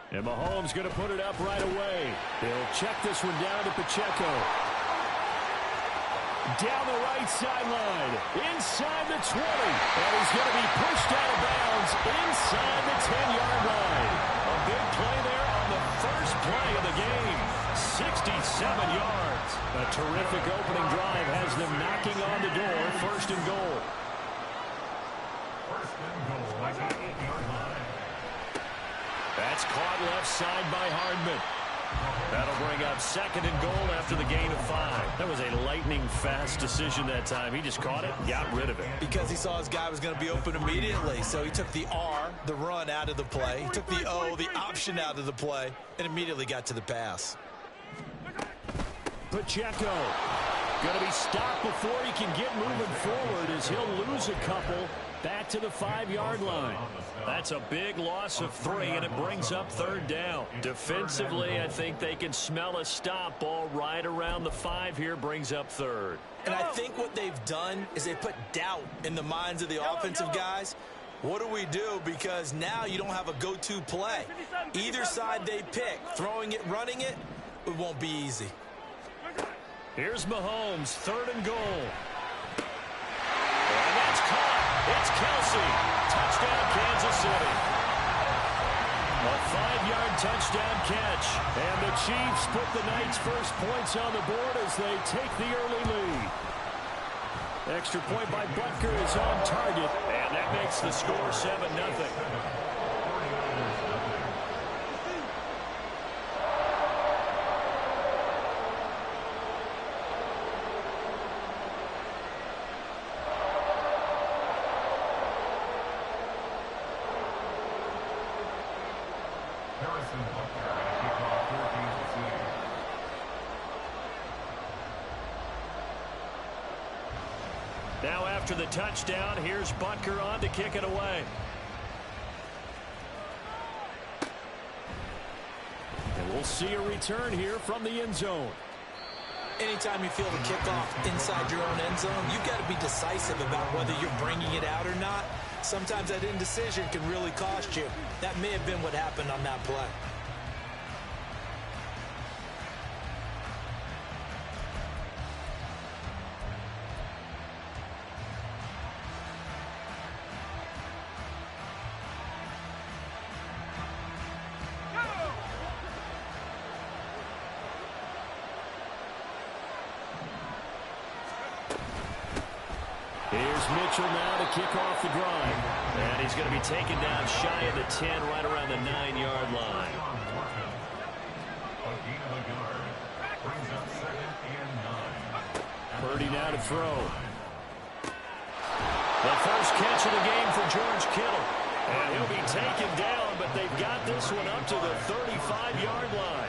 And Mahomes going to put it up right away. He'll check this one down to Pacheco. Down the right sideline, inside the 20. And he's going to be pushed out of bounds inside the 10-yard line. A big play there on the first play of the game. 67 yards. A terrific opening drive has them knocking on the door. First and goal. First and goal at the 8-yard line. That's caught left side by Hardman. That'll bring up second and goal after the gain of 5. That was a lightning-fast decision that time. He just caught it, got rid of it. Because he saw his guy was going to be open immediately. So he took the R, the run, out of the play. He took the O, the option, out of the play, and immediately got to the pass. Pacheco going to be stopped before he can get moving forward as he'll lose a couple back to the 5-yard line. That's a big loss of 3, and it brings up third down. Defensively, I think they can smell a stop ball right around the 5 here, brings up third. And I think what they've done is they put doubt in the minds of the offensive guys. What do we do? Because now you don't have a go-to play. Either side they pick, throwing it, running it, it won't be easy. Here's Mahomes, third and goal. And that's caught. It's Kelsey. Touchdown, Kansas City. A 5-yard touchdown catch. And the Chiefs put the Knights' first points on the board as they take the early lead. Extra point by Butker is on target. And that makes the score 7-0. Now after the touchdown, here's Butker on to kick it away. And we'll see a return here from the end zone. Anytime you feel the kickoff inside your own end zone, you've got to be decisive about whether you're bringing it out or not. Sometimes that indecision can really cost you. That may have been what happened on that play. Here's Mitchell now to kick off the drive. And he's going to be taken down shy of the 10, right around the 9-yard line. Purdy now to throw. The first catch of the game for George Kittle. And he'll be taken down, but they've got this one up to the 35-yard line.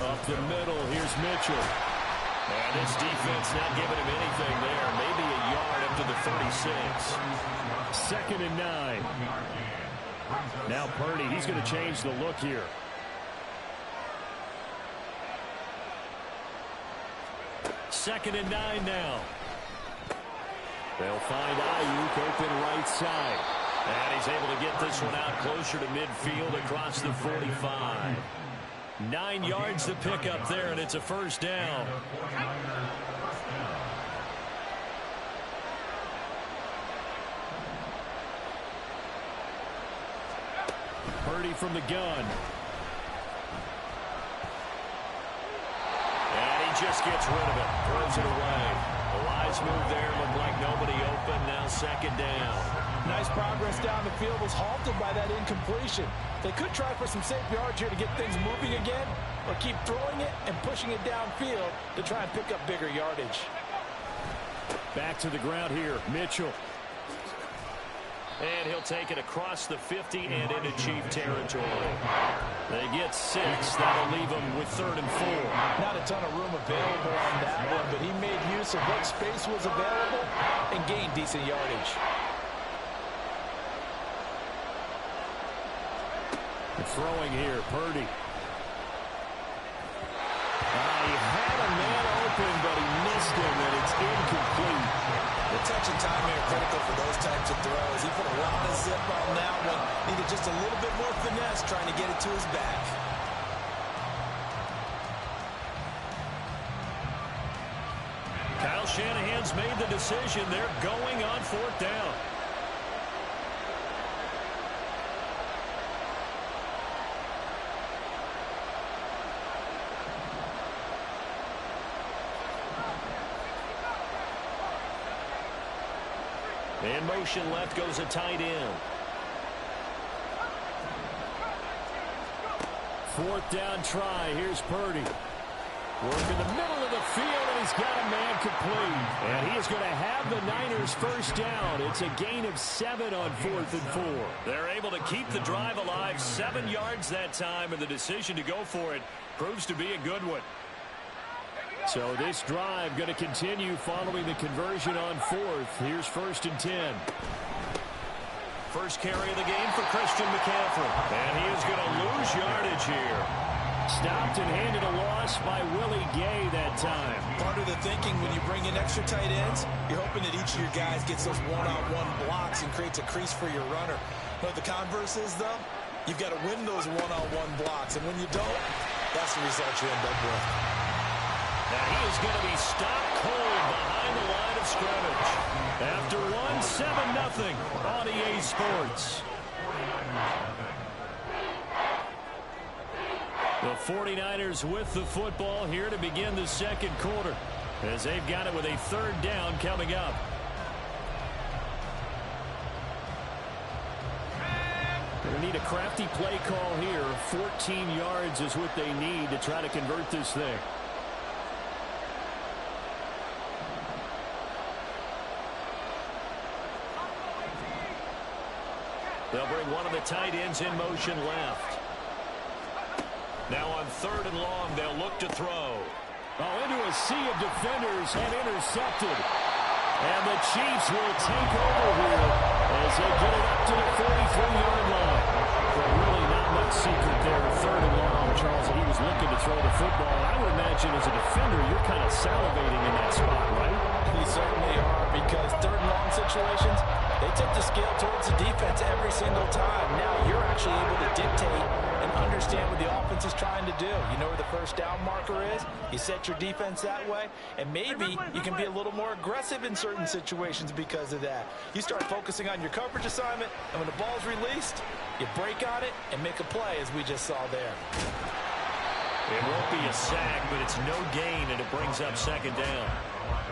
Up the middle, here's Mitchell. And this defense not giving him anything there. Maybe a yard up to the 36. 2nd and 9. Now Purdy, he's going to change the look here. Second and 9 now. They'll find Ayuk open right side. And he's able to get this one out closer to midfield across the 45. 9 yards to pick up there, and it's a first down. Purdy from the gun. And he just gets rid of it. Throws it away. A wise move there. Looked like nobody open. Now 2nd down. Nice progress down the field was halted by that incompletion. They could try for some safe yards here to get things moving again, or keep throwing it and pushing it downfield to try and pick up bigger yardage. Back to the ground here. Mitchell. And he'll take it across the 50 and into Chief territory. They get 6. That'll leave them with 3rd and 4. Not a ton of room available on that one, but he made use of what space was available and gained decent yardage. Throwing here, Purdy. He had a man open, but he missed him, and it's incomplete. The touch and timing are critical for those types of throws. He put a lot of zip on that one. Needed just a little bit more finesse trying to get it to his back. Kyle Shanahan's made the decision. They're going on 4th down. In motion left goes a tight end. 4th down try. Here's Purdy. Work in the middle of the field, and he's got a man complete. And he is going to have the Niners first down. It's a gain of 7 on 4th and 4. They're able to keep the drive alive. 7 yards that time, and the decision to go for it proves to be a good one. So this drive going to continue following the conversion on 4th. Here's 1st and 10. First carry of the game for Christian McCaffrey. And he is going to lose yardage here. Stopped and handed a loss by Willie Gay that time. Part of the thinking when you bring in extra tight ends, you're hoping that each of your guys gets those one-on-one blocks and creates a crease for your runner. But the converse is, though, you've got to win those one-on-one blocks. And when you don't, that's the result you end up with. Now he is going to be stopped cold behind the line of scrimmage. After 7-0 on EA Sports. The 49ers with the football here to begin the 2nd quarter, as they've got it with a 3rd down coming up. Going to need a crafty play call here. 14 yards is what they need to try to convert this thing. They'll bring one of the tight ends in motion left. Now on 3rd and long, they'll look to throw. Into a sea of defenders and intercepted. And the Chiefs will take over here as they get it up to the 43-yard line. But really not much secret there. 3rd and long, Charles, he was looking to throw the football. I would imagine as a defender, you're kind of salivating in that spot, right? You certainly are, because 3rd and long situations, they tip the scale towards the defense every single time. Now you're actually able to dictate and understand what the offense is trying to do. You know where the first down marker is. You set your defense that way, and maybe you can be a little more aggressive in certain situations because of that. You start focusing on your coverage assignment, and when the ball's released, you break on it and make a play, as we just saw there. It won't be a sack, but it's no gain, and it brings up 2nd down.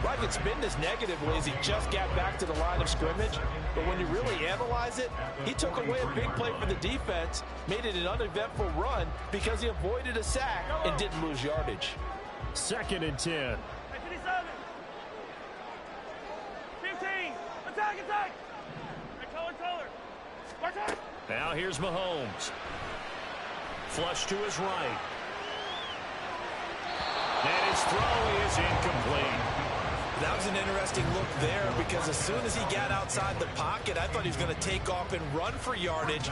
Well, I could spin this negatively as he just got back to the line of scrimmage, but when you really analyze it, he took away a big play for the defense, made it an uneventful run because he avoided a sack and didn't lose yardage. 2nd and 10. 15. Attack. Taller. Now here's Mahomes. Flush to his right. And his his throw is incomplete. That was an interesting look there because as soon as he got outside the pocket, I thought he was going to take off and run for yardage.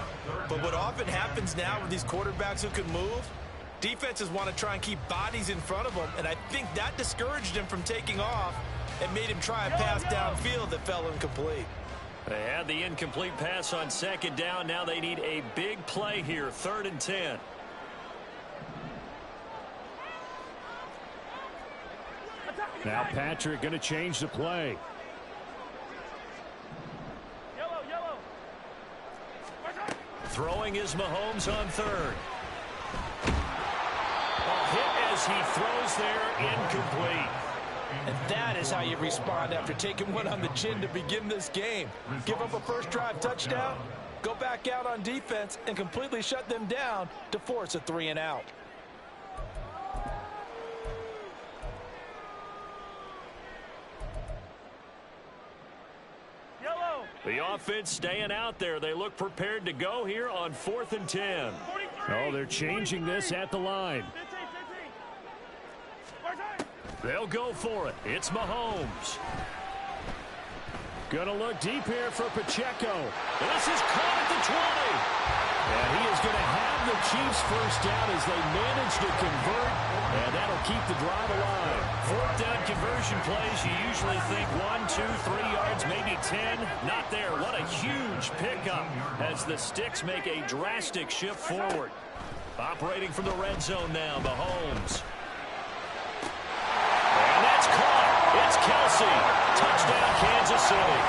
But what often happens now with these quarterbacks who can move, defenses want to try and keep bodies in front of them, and I think that discouraged him from taking off and made him try a pass downfield that fell incomplete. They had the incomplete pass on second down. Now they need a big play here, 3rd and 10. Now Patrick going to change the play. Yellow. Throwing is Mahomes on 3rd. A hit as he throws there, incomplete. And that is how you respond after taking one on the chin to begin this game. Give up a first drive touchdown, go back out on defense, and completely shut them down to force a 3-and-out. The offense staying out there. They look prepared to go here on 4th and 10. Oh, they're changing this at the line. 15. They'll go for it. It's Mahomes. Gonna look deep here for Pacheco. This is caught at the 20. And he is going to have the Chiefs first down as they manage to convert, and that'll keep the drive alive. 4th down conversion plays, you usually think 1, 2, 3 yards, maybe 10. Not there. What a huge pickup as the Sticks make a drastic shift forward. Operating from the red zone now, Mahomes. And that's caught. It's Kelsey. Touchdown, Kansas City.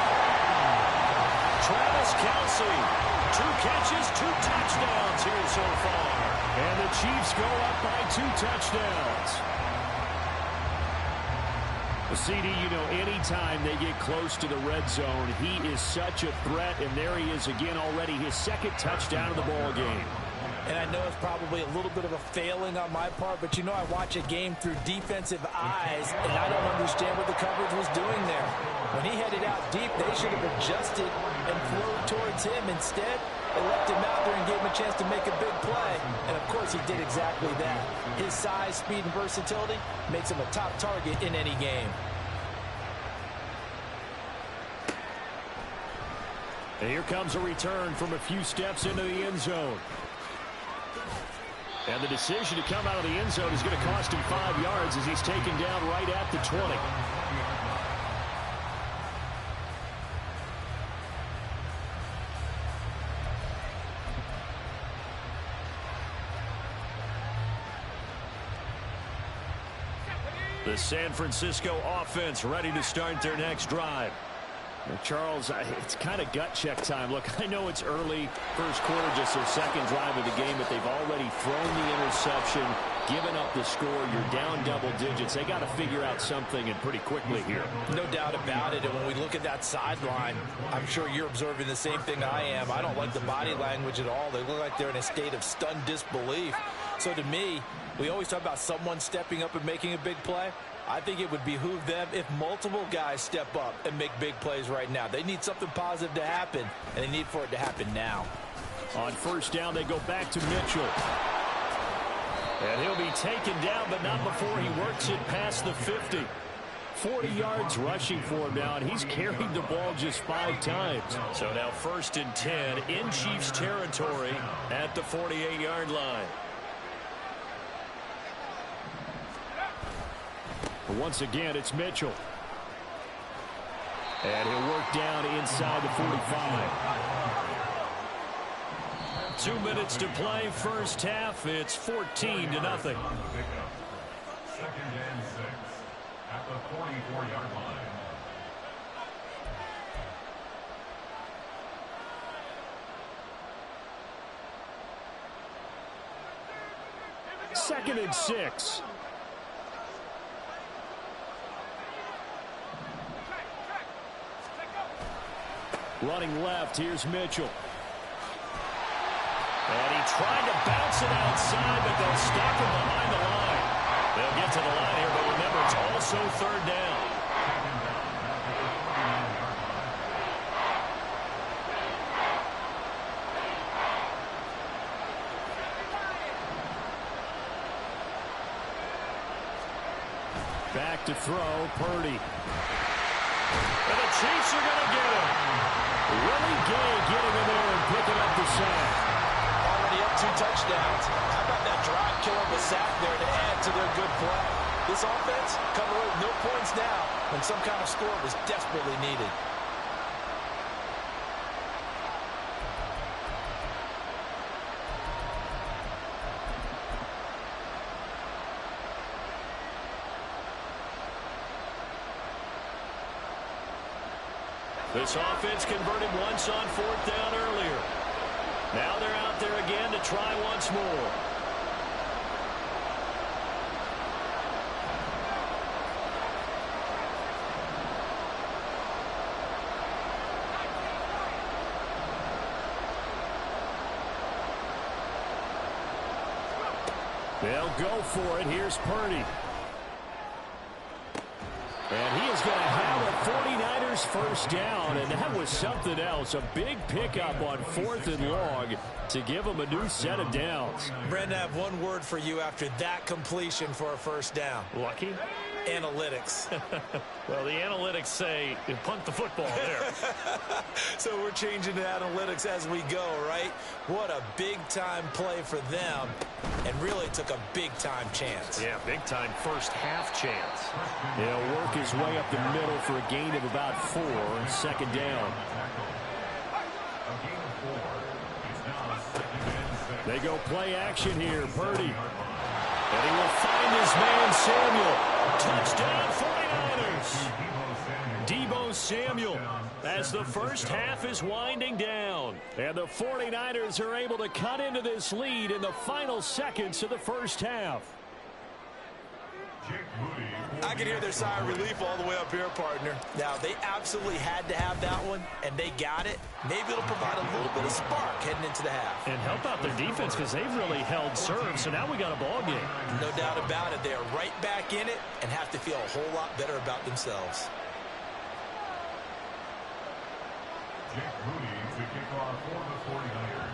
Travis Kelsey. 2 catches, 2 touchdowns here so far. And the Chiefs go up by 2 touchdowns. CD, you know, anytime they get close to the red zone, he is such a threat, and there he is again already, his 2nd touchdown of the ball game. And I know it's probably a little bit of a failing on my part, but you know I watch a game through defensive eyes, and I don't understand what the coverage was doing there. When he headed out deep, they should have adjusted and flowed towards him. Instead, they left him out there and gave him a chance to make a big play. And, of course, he did exactly that. His size, speed, and versatility makes him a top target in any game. And here comes a return from a few steps into the end zone. And the decision to come out of the end zone is going to cost him 5 yards as he's taken down right at the 20. The San Francisco offense ready to start their next drive. Well, Charles, it's kind of gut check time. Look, I know it's early, first quarter, just their 2nd drive of the game, but they've already thrown the interception, given up the score. You're down double digits. They got to figure out something, and pretty quickly here. No doubt about it. And when we look at that sideline, I'm sure you're observing the same thing I am. I don't like the body language at all. They look like they're in a state of stunned disbelief. So to me, we always talk about someone stepping up and making a big play. I think it would behoove them if multiple guys step up and make big plays right now. They need something positive to happen, and they need for it to happen now. On 1st down, they go back to Mitchell. And he'll be taken down, but not before he works it past the 50. 40 yards rushing for him now, and he's carried the ball just 5 times. So now 1st and 10 in Chiefs territory at the 48-yard line. Once again, it's Mitchell. And he'll work down inside the 45. 2 minutes to play, first half. It's 14-0. 2nd and 6 at the 44-yard line. Second and 6. Running left, here's Mitchell. And he tried to bounce it outside, but they'll stop him behind the line. They'll get to the line here, but remember, it's also 3rd down. Back to throw, Purdy. And the Chiefs are going to get him. Willie Gay getting in there and picking up the sack. Already up 2 touchdowns. How about that drive kill of a sack there to add to their good play? This offense coming away with no points now when some kind of score was desperately needed. This offense converted once on 4th down earlier. Now they're out there again to try once more. They'll go for it. Here's Purdy. And he is going to have a 49ers first down, and that was something else. A big pickup on 4th and long to give them a new set of downs. Brandon, I have one word for you after that completion for a first down. Lucky? Analytics. Well, the analytics say you punt the football there. So we're changing to analytics as we go, right? What a big-time play for them, and really took a big-time chance. Yeah, big-time first half chance. He'll work his way up the middle for a gain of about 4, 2nd down. They go play action here, Purdy. And he will find his man, Samuel. Touchdown, 49ers. Deebo Samuel as the first half is winding down. And the 49ers are able to cut into this lead in the final seconds of the first half. I can hear their sigh of relief all the way up here, partner. Now, they absolutely had to have that one, and they got it. Maybe it'll provide a little bit of spark heading into the half. And help out their defense because they've really held serve, so now we got a ball game. No doubt about it. They are right back in it and have to feel a whole lot better about themselves. Jake Moody to kick off for the 49ers.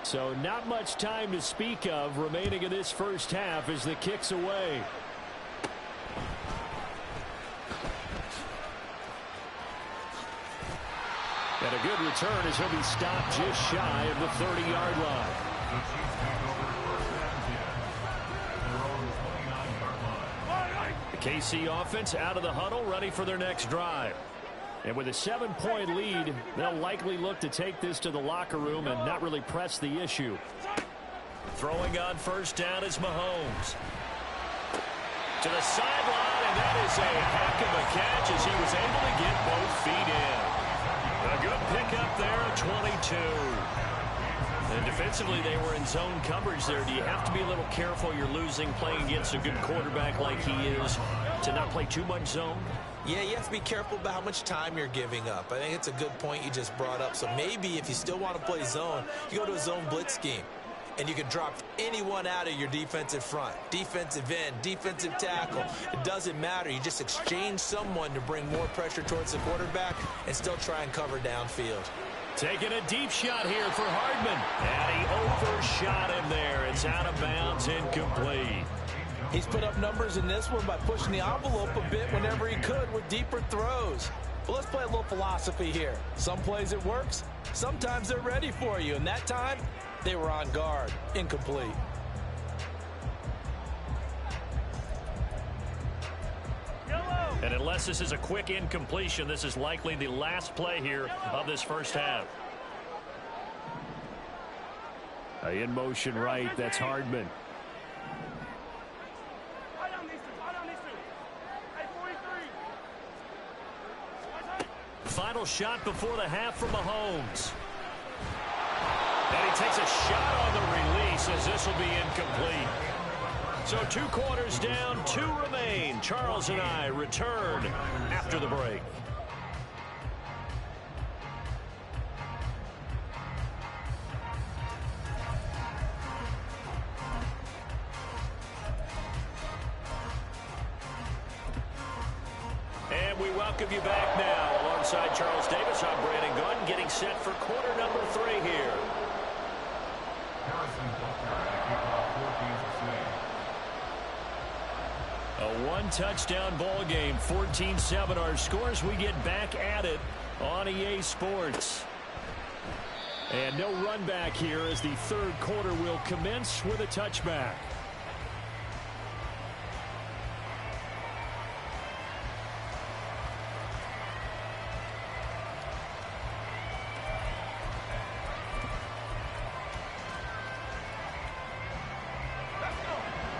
So not much time to speak of remaining in this first half as the kick's away. And a good return as he'll be stopped just shy of the 30-yard line. The Chiefs take over first and 10. They're on the 29-yard line. The KC offense out of the huddle, ready for their next drive. And with a 7-point lead, they'll likely look to take this to the locker room and not really press the issue. Throwing on first down is Mahomes. To the sideline, and that is a heck of a catch as he was able to get both feet in. A good pickup there at 22. And defensively, they were in zone coverage there. Do you have to be a little careful? You're losing playing against a good quarterback like he is to not play too much zone? Yeah, you have to be careful about how much time you're giving up. I think it's a good point you just brought up. So maybe if you still want to play zone, you go to a zone blitz scheme. And you can drop anyone out of your defensive front. Defensive end, defensive tackle. It doesn't matter. You just exchange someone to bring more pressure towards the quarterback and still try and cover downfield. Taking a deep shot here for Hardman. And he overshot him there. It's out of bounds, incomplete. He's put up numbers in this one by pushing the envelope a bit whenever he could with deeper throws. But let's play a little philosophy here. Some plays it works. Sometimes they're ready for you. And that time, they were on guard. Incomplete. And unless this is a quick incompletion, this is likely the last play here of this first half. In motion right, that's Hardman. Final shot before the half from Mahomes. And he takes a shot on the release as this will be incomplete. So 2 quarters down, 2 remain. Charles and I return after the break. And we welcome you back now. Alongside Charles Davis, I'm Brandon Gunn, getting set for quarter number 3 here. one-touchdown ball game. 14-7 our scores. We get back at it on EA Sports. And no run back here as the third quarter will commence with a touchback.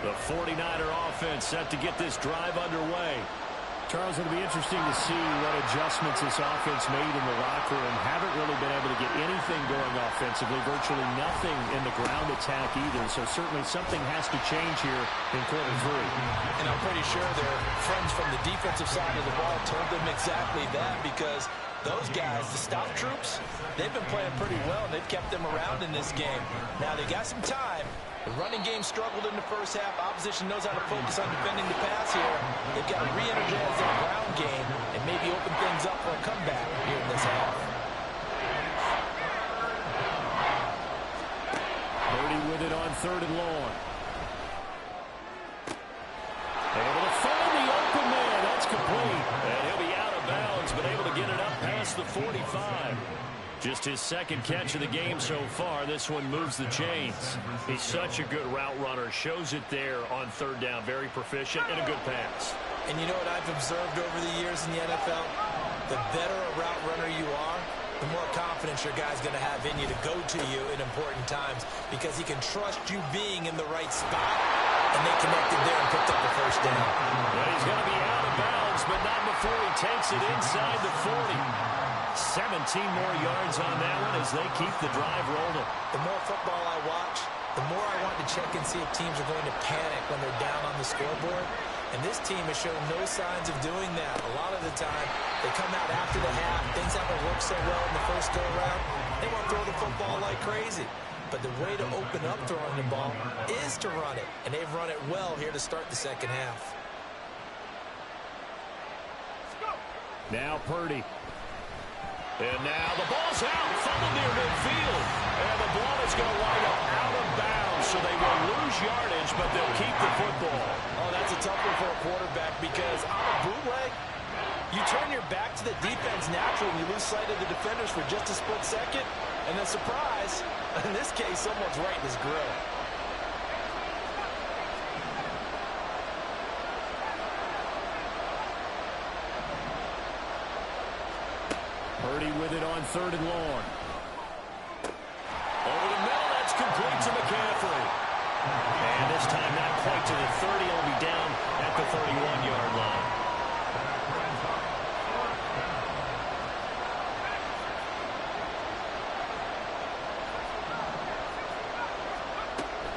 The 49er offense set to get this drive underway. Charles, it'll be interesting to see what adjustments this offense made in the locker room. Haven't really been able to get anything going offensively, virtually nothing in the ground attack either. So certainly something has to change here in quarter three. And I'm pretty sure their friends from the defensive side of the ball told them exactly that, because those guys, the stop troops, they've been playing pretty well. They've kept them around in this game. Now they got some time. The running game struggled in the first half. Opposition knows how to focus on defending the pass here. They've got to re-energize their ground game and maybe open things up for a comeback here in this half. Purdy with it on 3rd and long. Able to find the open man. That's complete. And he'll be out of bounds, but able to get it up past the 45. Just his second catch of the game so far. This one moves the chains. He's such a good route runner. Shows it there on 3rd down. Very proficient and a good pass. And you know what I've observed over the years in the NFL? The better a route runner you are, the more confidence your guy's going to have in you to go to you in important times, because he can trust you being in the right spot, and they connected there and picked up the first down. Well, he's going to be out of bounds, but not before he takes it inside the 40. 17 more yards on that one as they keep the drive rolling. The more football I watch, the more I want to check and see if teams are going to panic when they're down on the scoreboard. And this team has shown no signs of doing that. A lot of the time, they come out after the half. Things haven't worked so well in the first go-around. They want to throw the football like crazy. But the way to open up throwing the ball is to run it. And they've run it well here to start the second half. Now Purdy. And now the ball's out, fumbled near midfield. And the ball is going to wind up out of bounds, so they will lose yardage, but they'll keep the football. Oh, that's a tough one for a quarterback, because on a bootleg, you turn your back to the defense naturally, and you lose sight of the defenders for just a split second. And then surprise, in this case, someone's right in his grill. Purdy with it on 3rd and long. Over the middle, that's complete to McCaffrey. And this time not quite to the 30. He'll be down at the 31-yard line.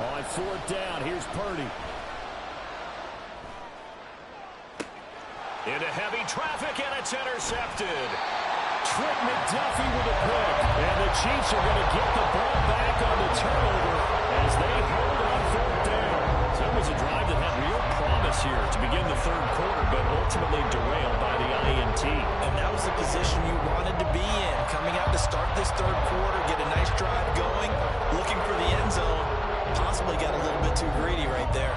On 4th down, here's Purdy. Into heavy traffic, and it's intercepted. Trent McDuffie with a pick. And the Chiefs are going to get the ball back on the turnover as they hold on 4th down. So it was a drive that had real promise here to begin the 3rd quarter, but ultimately derailed by the INT. And that was the position you wanted to be in. Coming out to start this 3rd quarter, get a nice drive going, looking for the end zone. Possibly got a little bit too greedy right there.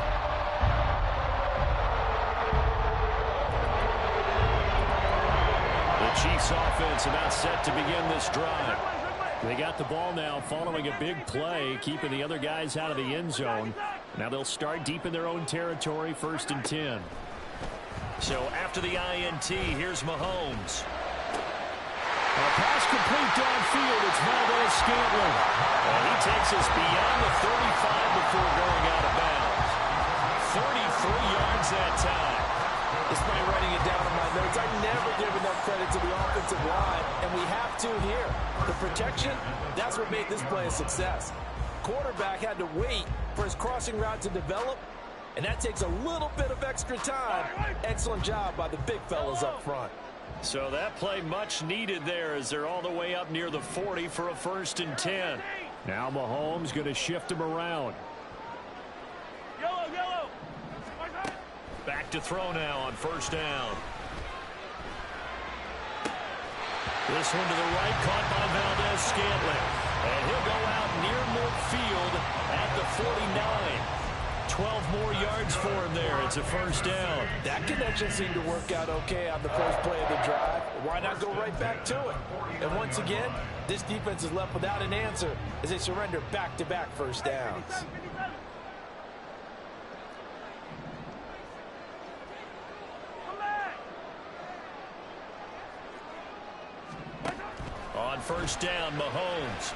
Chiefs offense about set to begin this drive. They got the ball now following a big play, keeping the other guys out of the end zone. Now they'll start deep in their own territory, 1st and 10. So after the INT, here's Mahomes. A pass complete downfield. It's Valdez-Scantling. And he takes us beyond the 35 before going out of bounds. 33 yards that time. Despite writing it down in my notes, I never give enough credit to the offensive line, and we have to here. The protection, that's what made this play a success. Quarterback had to wait for his crossing route to develop, and that takes a little bit of extra time. Excellent job by the big fellas up front. So that play much needed there as they're all the way up near the 40 for a 1st and 10. Now Mahomes going to shift him around. Back to throw now on 1st down. This one to the right, caught by Valdez-Scantling. And he'll go out near midfield at the 49. 12 more yards for him there. It's a first down. That connection seemed to work out okay on the first play of the drive. Why not go right back to it? And once again, this defense is left without an answer as they surrender back-to-back first downs. On first down, Mahomes.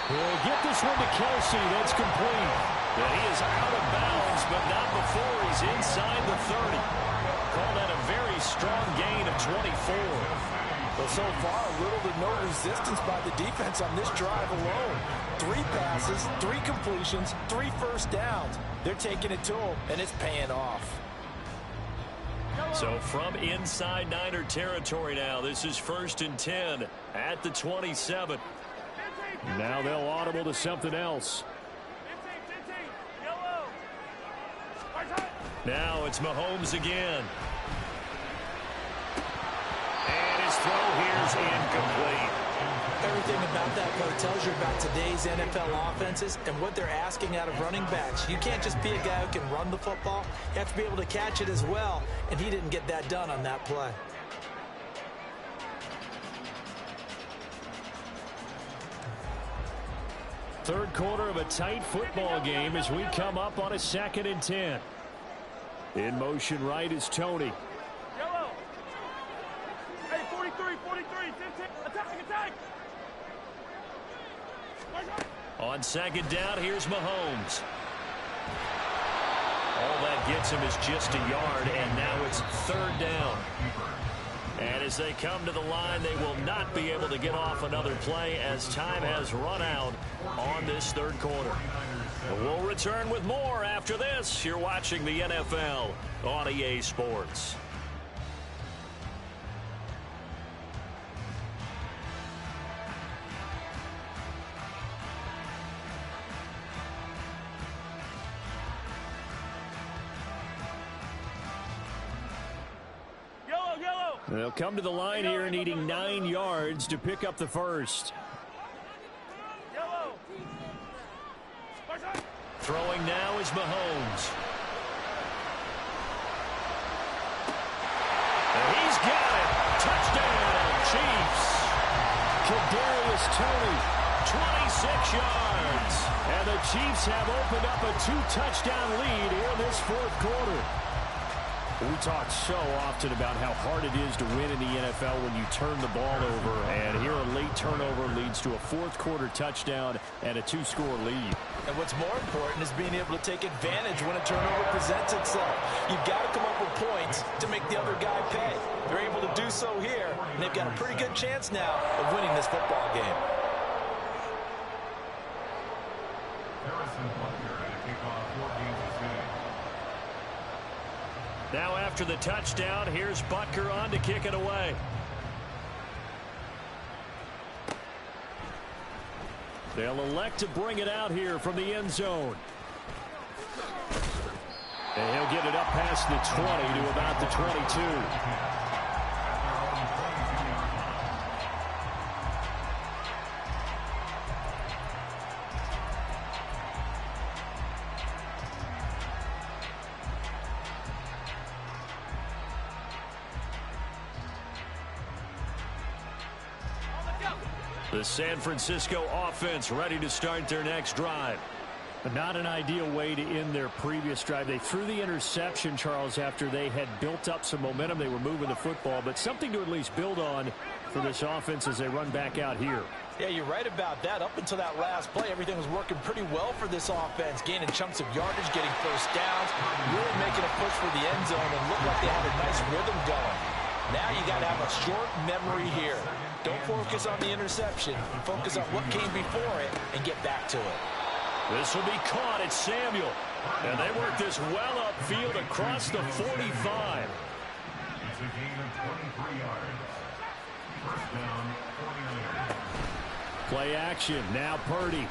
He'll get this one to Kelsey. That's complete. And he is out of bounds, but not before he's inside the 30. Call that a very strong gain of 24. Well, so far, little to no resistance by the defense on this drive alone. 3 passes, 3 completions, 3 first downs. They're taking it to him, and it's paying off. So from inside Niner territory now, this is 1st and 10 at the 27. Now they'll audible to something else. Now it's Mahomes again. And his throw here's incomplete. Everything about that play tells you about today's NFL offenses and what they're asking out of running backs. You can't just be a guy who can run the football. You have to be able to catch it as well, and he didn't get that done on that play. Third quarter of a tight football game as we come up on a 2nd and 10. In motion right is Tony. Yellow. Hey, 43, 15, attack. On 2nd down, here's Mahomes. All that gets him is just a yard, and now it's 3rd down. And as they come to the line, they will not be able to get off another play as time has run out on this 3rd quarter. We'll return with more after this. You're watching the NFL on EA Sports. They'll come to the line here needing 9 yards to pick up the first. Throwing now is Mahomes. And he's got it. Touchdown, Chiefs. Kadarius Toney, 26 yards. and the Chiefs have opened up a 2-touchdown lead here in this 4th quarter. We talk so often about how hard it is to win in the NFL when you turn the ball over, and here a late turnover leads to a 4th quarter touchdown and a 2-score lead. And what's more important is being able to take advantage when a turnover presents itself. You've got to come up with points to make the other guy pay. They're able to do so here, and they've got a pretty good chance now of winning this football game. Now after the touchdown, here's Butker on to kick it away. They'll elect to bring it out here from the end zone. And he'll get it up past the 20 to about the 22. The San Francisco offense ready to start their next drive. But not an ideal way to end their previous drive. They threw the interception, Charles, after they had built up some momentum. They were moving the football, but something to at least build on for this offense as they run back out here. Yeah, you're right about that. Up until that last play, everything was working pretty well for this offense, gaining chunks of yardage, getting first downs, really making a push for the end zone, and looked like they had a nice rhythm going. Now you got to have a short memory here. Don't focus on the interception. Focus on what came before it and get back to it. This will be caught at Samuel. And they work this well upfield across the 45. It's a gain of 23 yards. First down, 49ers. Play action. Now Purdy.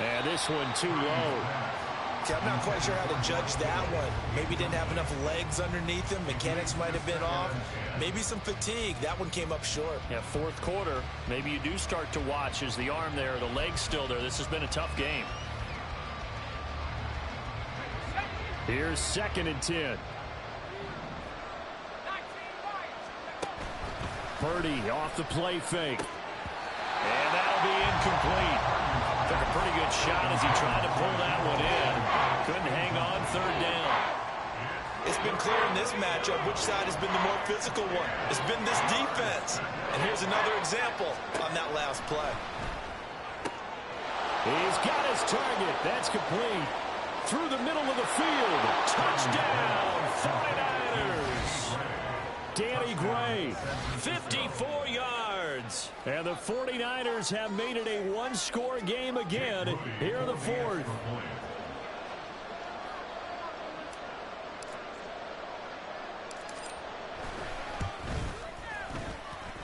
And this one too low. See, I'm not quite sure how to judge that one. Maybe didn't have enough legs underneath him. Mechanics might have been off. Maybe some fatigue. That one came up short. Yeah, 4th quarter. Maybe you do start to watch. Is the arm there, the leg's still there? This has been a tough game. Here's 2nd and 10. Purdy off the play fake. And that'll be incomplete. Took a pretty good shot as he tried to pull that one in. Couldn't hang on 3rd down. It's been clear in this matchup which side has been the more physical one. It's been this defense. And here's another example on that last play. He's got his target. That's complete. Through the middle of the field. Touchdown, 49ers. Danny Gray, 54 yards. And the 49ers have made it a one-score game again here in the 4th.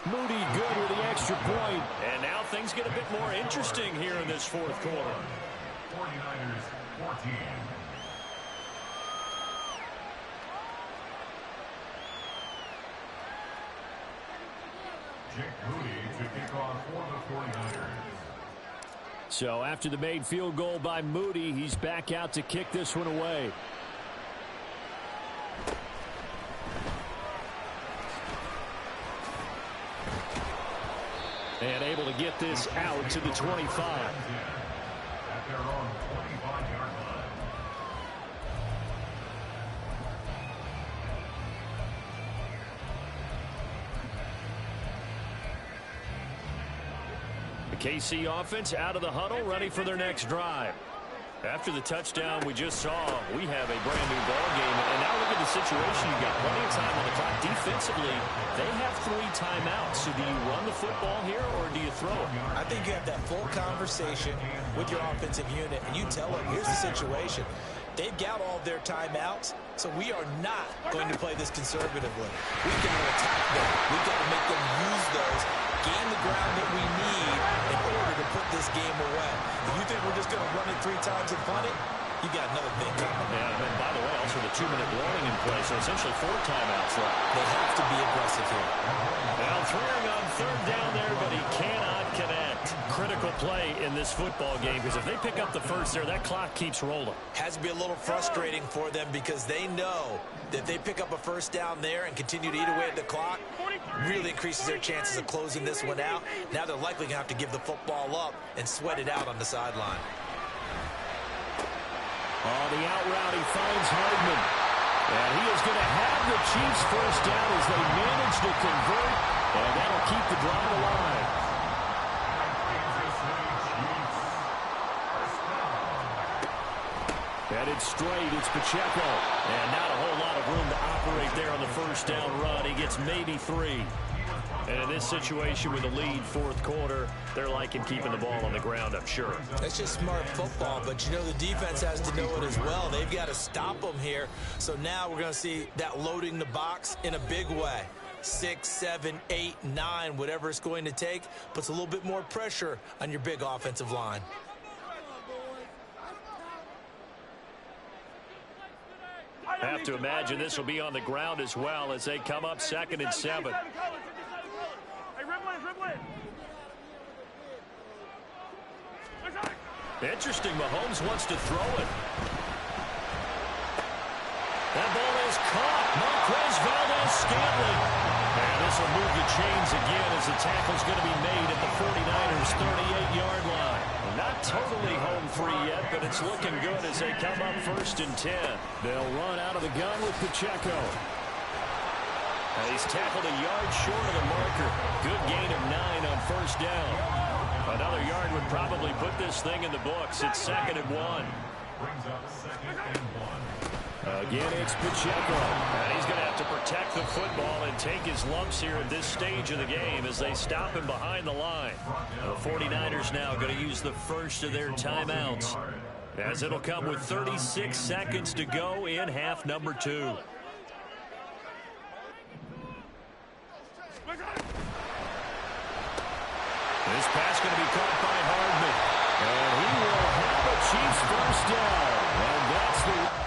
Moody good with the extra point. And now things get a bit more interesting here in this 4th quarter. 49ers 14. Jake Moody to kick off for the 49ers. So after the made field goal by Moody, he's back out to kick this one away. And able to get this out to the 25. At their own 25-yard line. The KC offense out of the huddle, ready for their next drive. After the touchdown we just saw, we have a brand new ball game. And now look at the situation. You've got plenty of time on the clock. Defensively, they have 3 timeouts. So do you run the football here or do you throw it? I think you have that full conversation with your offensive unit, and you tell them, here's the situation. They've got all their timeouts, so we are not going to play this conservatively. We've got to attack them. We've got to make them use those, gain the ground that we need in order to put this game away. If you think we're just going to run it 3 times and punt it, you got another thing coming. And then, by the way, also the 2-minute warning in play, so essentially 4 timeouts left. They have to be aggressive here. Now throwing on 3rd down there, but he cannot connect. Critical play in this football game, because if they pick up the first there, that clock keeps rolling. Has to be a little frustrating for them because they know that if they pick up a 1st down there and continue to eat away at the clock, really increases their chances of closing this one out. Now they're likely going to have to give the football up and sweat it out on the sideline. On the out route, he finds Hardman. And he is going to have the Chiefs 1st down as they manage to convert, and that'll keep the drive alive. Headed straight, it's Pacheco. And not a whole lot of room to operate there on the 1st down run. He gets maybe 3. And in this situation with the lead 4th quarter, they're liking keeping the ball on the ground, I'm sure. That's just smart football, but you know the defense has to know it as well. They've got to stop them here. So now we're going to see that loading the box in a big way. 6, 7, 8, 9, whatever it's going to take, puts a little bit more pressure on your big offensive line. I have to imagine this will be on the ground as well as they come up 2nd and 7. Interesting, Mahomes wants to throw it. That ball is caught. Marquez Valdez-Scantling. And this will move the chains again as the tackle's going to be made at the 49ers' 38-yard line. Not totally home free yet, but it's looking good as they come up 1st and 10. They'll run out of the gun with Pacheco. And he's tackled a yard short of the marker. Good gain of 9 on 1st down. Another yard would probably put this thing in the books. It's 2nd and 1. Brings up 2nd and 1. Again, it's Pacheco. And he's going to have to protect the football and take his lumps here at this stage of the game as they stop him behind the line. The 49ers now going to use the first of their timeouts, as it'll come with 36 seconds to go in half number 2. This pass going to be caught by Hardman. And he will have a Chiefs 1st down. And that's the...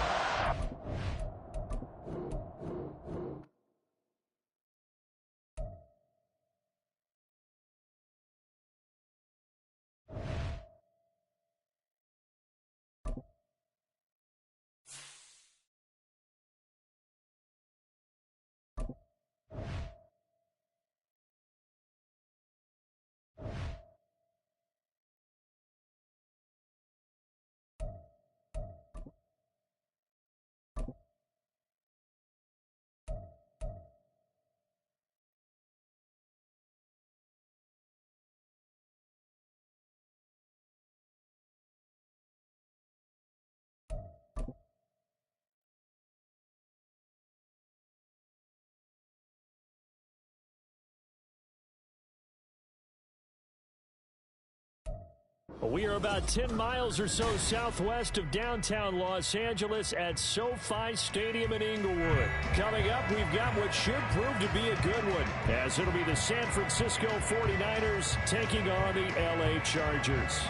We are about 10 miles or so southwest of downtown Los Angeles at SoFi Stadium in Inglewood. Coming up, we've got what should prove to be a good one, as it'll be the San Francisco 49ers taking on the LA Chargers.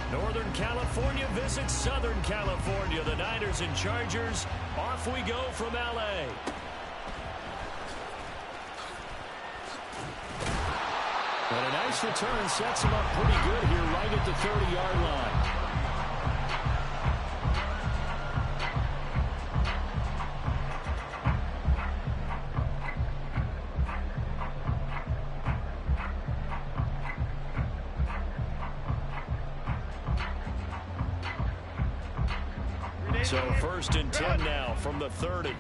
Northern California visits Southern California. The Niners and Chargers. Off we go from LA. And a nice return sets him up pretty good here right at the 30-yard line. So 1st and 10 now from the 30.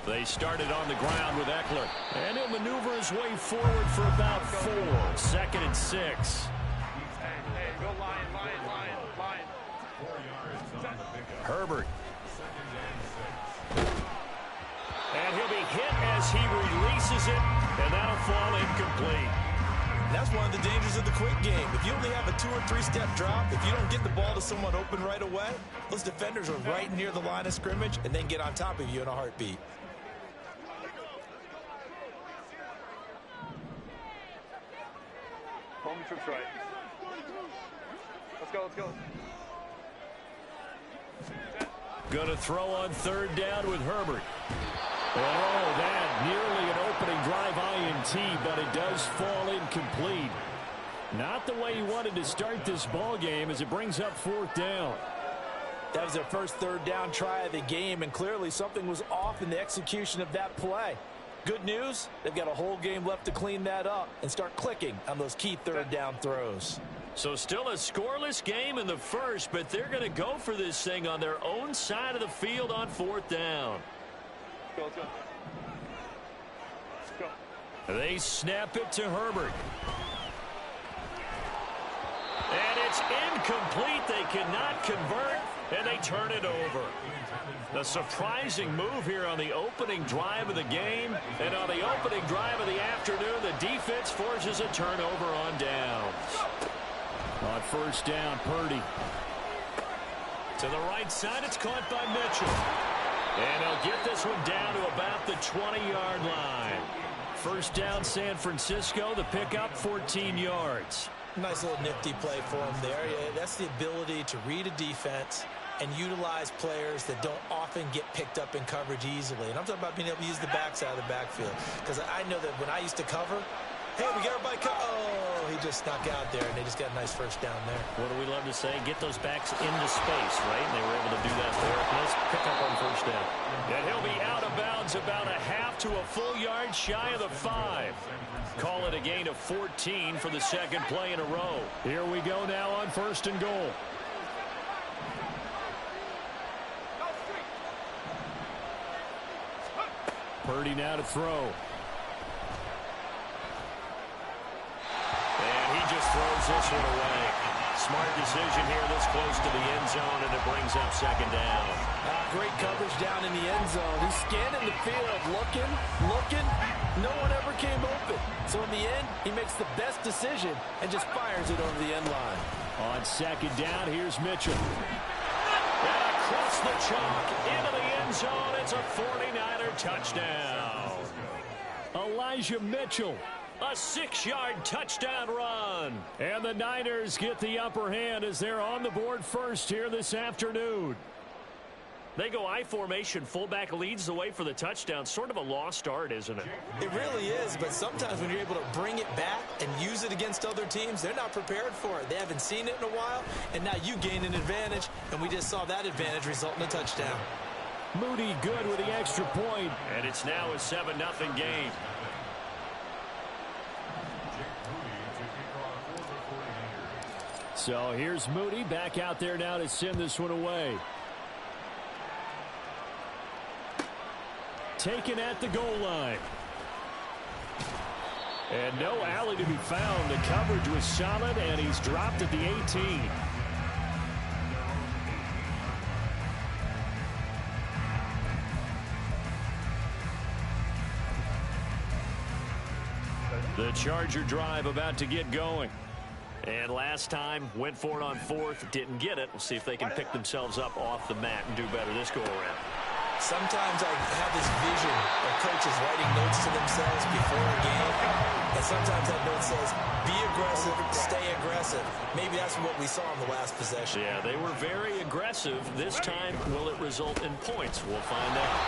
They started on the ground with Eckler. And he'll maneuver his way forward for about 4. 2nd and 6. Hey, go Lion. Herbert. And he'll be hit as he releases it. And that'll fall incomplete. That's one of the dangers of the quick game. If you only have a 2- or 3-step drop, if you don't get the ball to someone open right away, those defenders are right near the line of scrimmage and then get on top of you in a heartbeat. Home trips right. Let's go. Going to throw on 3rd down with Herbert. Oh, that nearly an opening drive INT, but it does fall incomplete. Not the way he wanted to start this ball game as it brings up 4th down. That was their first 3rd down try of the game, and clearly something was off in the execution of that play. Good news, they've got a whole game left to clean that up and start clicking on those key 3rd down throws. So still a scoreless game in the first, but they're going to go for this thing on their own side of the field on 4th down. Let's go. They snap it to Herbert. And it's incomplete. They cannot convert, and they turn it over. A surprising move here on the opening drive of the game. And on the opening drive of the afternoon, the defense forces a turnover on downs. On 1st down, Purdy. To the right side, it's caught by Mitchell. And he'll get this one down to about the 20-yard line. 1st down, San Francisco. The pickup, 14 yards. Nice little nifty play for him there. Yeah, that's the ability to read a defense and utilize players that don't often get picked up in coverage easily. And I'm talking about being able to use the backside of the backfield. Because I know that when I used to cover, hey, we got everybody oh, he just snuck out there, and they just got a nice 1st down there. What do we love to say? Get those backs into space, right? And they were able to do that there. Nice pickup on 1st down. And he'll be out of bounds about a half to a full yard shy of the 5. Call it a gain of 14 for the 2nd play in a row. Here we go now on 1st and goal. Purdy now to throw. And he just throws this one away. Smart decision here this close to the end zone, and it brings up 2nd down. Great coverage down in the end zone. He's scanning the field, looking. No one ever came open. So in the end, he makes the best decision and just fires it over the end line. On 2nd down, here's Mitchell. And across the chalk into the end zone. It's a 49er touchdown. Elijah Mitchell. A 6-yard touchdown run. And the Niners get the upper hand as they're on the board first here this afternoon. They go I formation. Fullback leads the way for the touchdown. Sort of a lost art, isn't it? It really is, but sometimes when you're able to bring it back and use it against other teams, they're not prepared for it. They haven't seen it in a while, and now you gain an advantage, and we just saw that advantage result in a touchdown. Moody good with the extra point. And it's now a 7-0 game. So here's Moody back out there now to send this one away. Taken at the goal line. And no alley to be found. The coverage was solid, and he's dropped at the 18. The Charger drive about to get going. And last time, went for it on fourth, didn't get it. We'll see if they can pick themselves up off the mat and do better this go-around. Sometimes I have this vision of coaches writing notes to themselves before a game, and sometimes that note says, be aggressive, stay aggressive. Maybe that's what we saw in the last possession. Yeah, they were very aggressive. This time, will it result in points? We'll find out.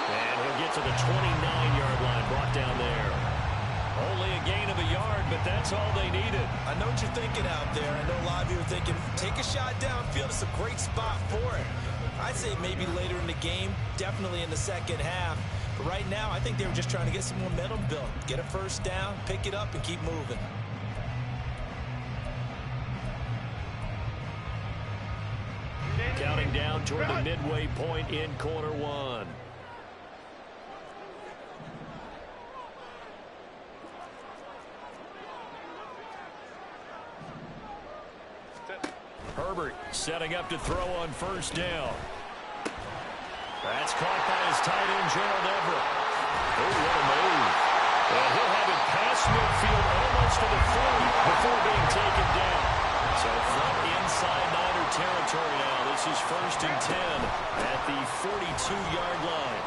And he'll get to the 29-yard line, brought down there. Only a gain of a yard, but that's all they needed. I know what you're thinking out there. I know a lot of you are thinking, take a shot downfield. It's a great spot for it. I'd say maybe later in the game, definitely in the second half. But right now, I think they were just trying to get some momentum built. Get a first down, pick it up, and keep moving. Counting down toward the midway point in quarter one. Herbert setting up to throw on first down. That's caught by his tight end, Gerald Everett. Oh, what a move. And he'll have it past midfield almost to the 40 before being taken down. So from inside Niner territory now, this is 1st and 10 at the 42-yard line.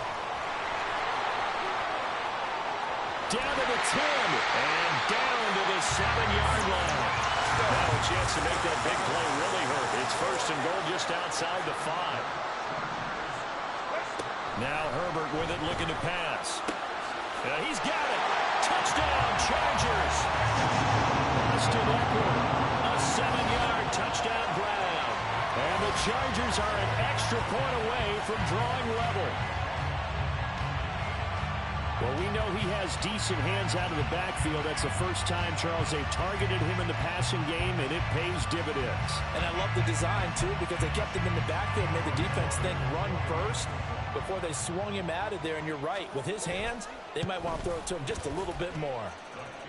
Down to the 10 and down to the 7-yard line. Now a chance to make that big play really hurt. It's 1st and goal just outside the 5. Now Herbert with it, looking to pass. He's got it. Touchdown, Chargers. Austin Eckler, a 7-yard touchdown grab. And the Chargers are an extra point away from drawing level. Well, we know he has decent hands out of the backfield. That's the first time, Charles, they've targeted him in the passing game, and it pays dividends. And I love the design, too, because they kept him in the backfield, made the defense think run first before they swung him out of there. And you're right, with his hands, they might want to throw it to him just a little bit more.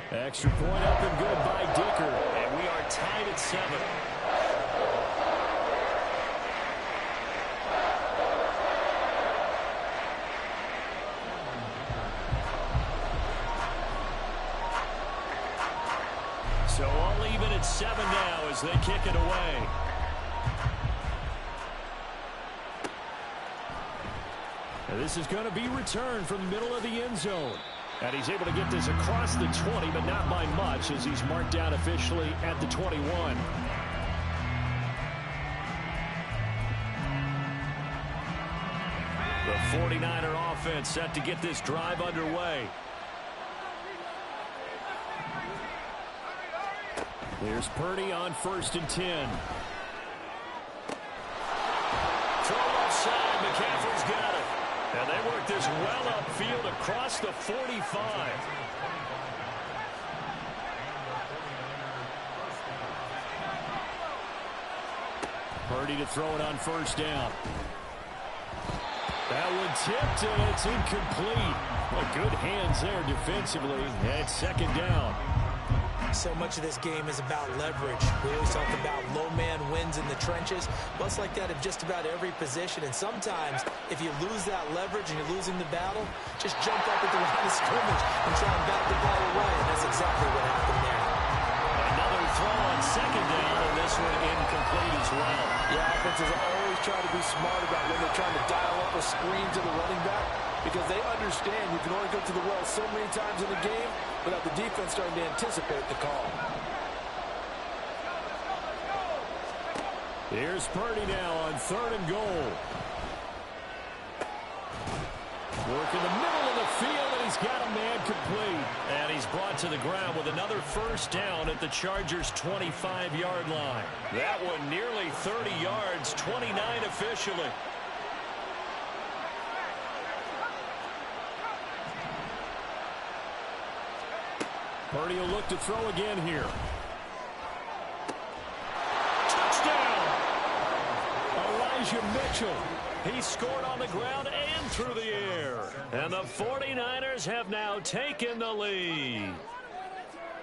Extra point up and good by Dicker. And we are tied at 7. So all even at 7 now as they kick it away. And this is going to be returned from the middle of the end zone. And he's able to get this across the 20, but not by much as he's marked down officially at the 21. The 49er offense set to get this drive underway. Here's Purdy on 1st and 10. Throw offside. McCaffrey's got it. And they work this well upfield across the 45. Purdy to throw it on 1st down. That one tipped, and it's incomplete. Well, good hands there defensively. And 2nd down. So much of this game is about leverage. We always talk about low man wins in the trenches. Well, it's like that in just about every position. And sometimes, if you lose that leverage and you're losing the battle, just jump up at the line of scrimmage and try and bat the ball away. And that's exactly what happened there. Another throw on 2nd down, and this one incomplete as well. Yeah, offenses always try to be smart about when they're trying to dial up a screen to the running back, because they understand you can only go to the well so many times in the game without the defense starting to anticipate the call. Here's Purdy now on 3rd and goal. Work in the middle of the field, and he's got a man complete. And he's brought to the ground with another 1st down at the Chargers' 25-yard line. That one nearly 30 yards, 29 officially. Purdy will look to throw again here. Elijah Mitchell. He scored on the ground and through the air. And the 49ers have now taken the lead.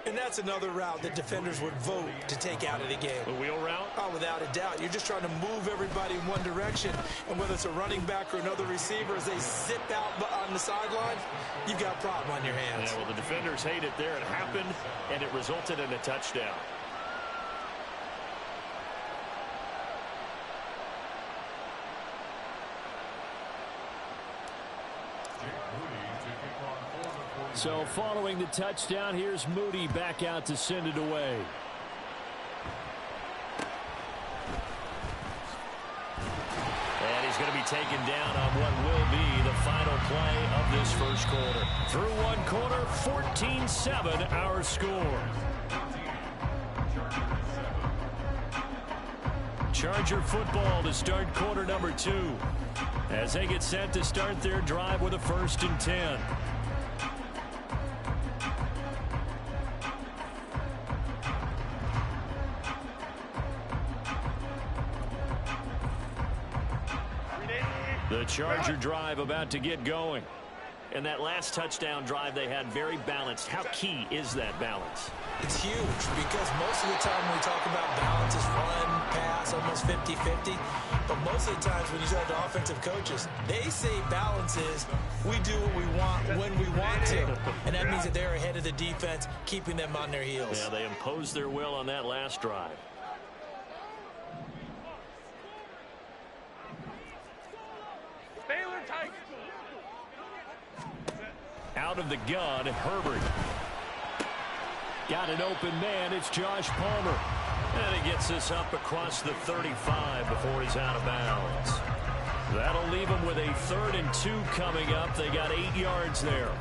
And that's another route that defenders would vote to take out of the game. The wheel route? Oh, without a doubt. You're just trying to move everybody in one direction. And whether it's a running back or another receiver, as they zip out on the sideline, you've got a problem on your hands. Yeah, well, the defenders hate it there. It happened, and it resulted in a touchdown. So following the touchdown, here's Moody back out to send it away. And he's going to be taken down on what will be the final play of this first quarter. Through one quarter, 14-7 our score. Charger football to start quarter number 2. As they get set to start their drive with a 1st and 10. The Charger drive about to get going. And that last touchdown drive they had very balanced. How key is that balance? It's huge because most of the time when we talk about balance is run, pass, almost 50-50. But most of the times when you talk to offensive coaches, they say balance is we do what we want when we want to. And that means that they're ahead of the defense, keeping them on their heels. Yeah, they imposed their will on that last drive. Out of the gun, Herbert. Got an open man. It's Josh Palmer. And he gets this up across the 35 before he's out of bounds. That'll leave him with a 3rd and 2 coming up. They got 8 yards there.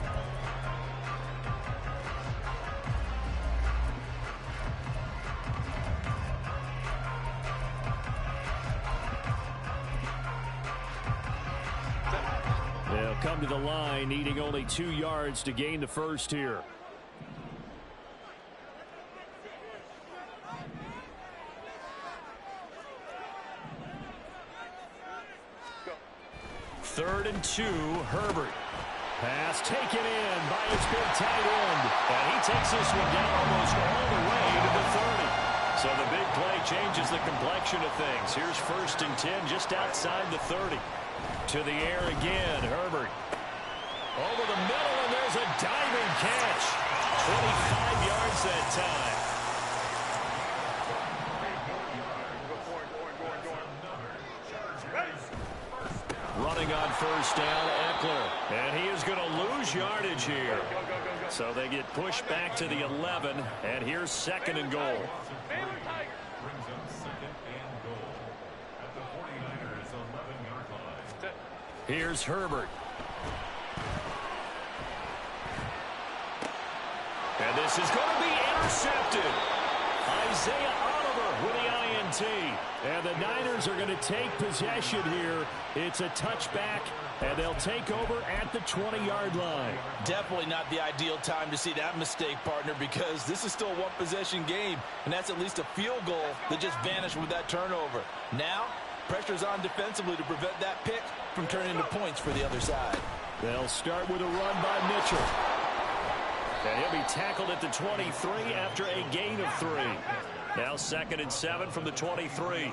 They'll come to the line, needing only 2 yards to gain the first here. Third and 2, Herbert. Pass taken in by his big tight end. And he takes this one down almost all the way to the 30. So the big play changes the complexion of things. Here's 1st and 10 just outside the 30. To the air again, Herbert. Over the middle, and there's a diving catch. 25 yards that time. Running on 1st down, Eckler. And he is going to lose yardage here. So they get pushed back to the 11, and here's 2nd and goal. Here's Herbert. And this is going to be intercepted. Isaiah Oliver with the INT. And the Niners are going to take possession here. It's a touchback, and they'll take over at the 20-yard line. Definitely not the ideal time to see that mistake, partner, because this is still a one-possession game, and that's at least a field goal that just vanished with that turnover. Now, pressure's on defensively to prevent that pick from turning into points for the other side. They'll start with a run by Mitchell. And he'll be tackled at the 23 after a gain of 3. Now 2nd and 7 from the 23.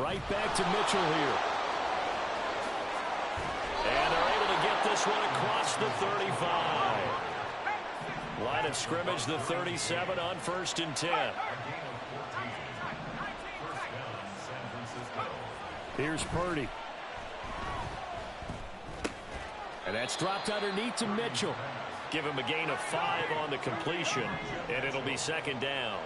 Right back to Mitchell here. And they're able to get this one across the 35. Line of scrimmage, the 37 on 1st and 10. Here's Purdy. And that's dropped underneath to Mitchell. Give him a gain of 5 on the completion, and it'll be 2nd down.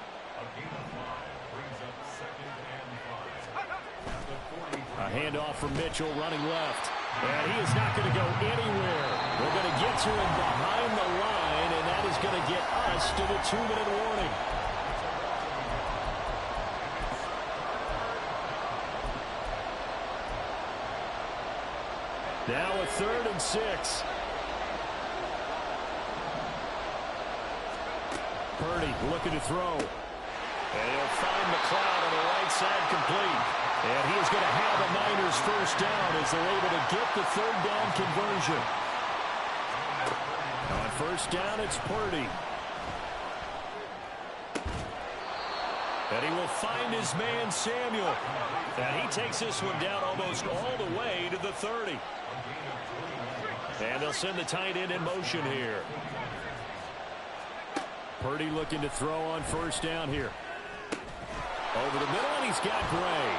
A handoff from Mitchell running left. And he is not going to go anywhere. We're going to get to him behind the line, and that is going to get us to the 2-minute warning. Now a 3rd and 6. Purdy looking to throw. And he'll find McLeod on the right side complete. And he is going to have a Niners first down as they're able to get the third down conversion. On first down, it's Purdy. And he will find his man, Samuel. And he takes this one down almost all the way to the 30. And they'll send the tight end in motion here. Purdy looking to throw on first down here. Over the middle, and he's got Gray.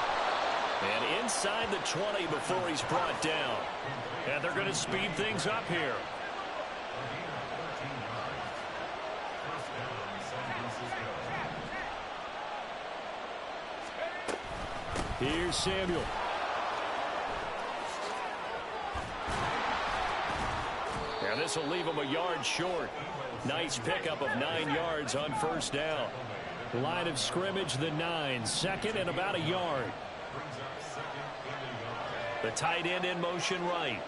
And inside the 20 before he's brought down. And they're going to speed things up here. Here's Samuel. And this will leave him a yard short. Nice pickup of 9 yards on first down. Line of scrimmage, the 9. Second and about a yard. The tight end in motion right.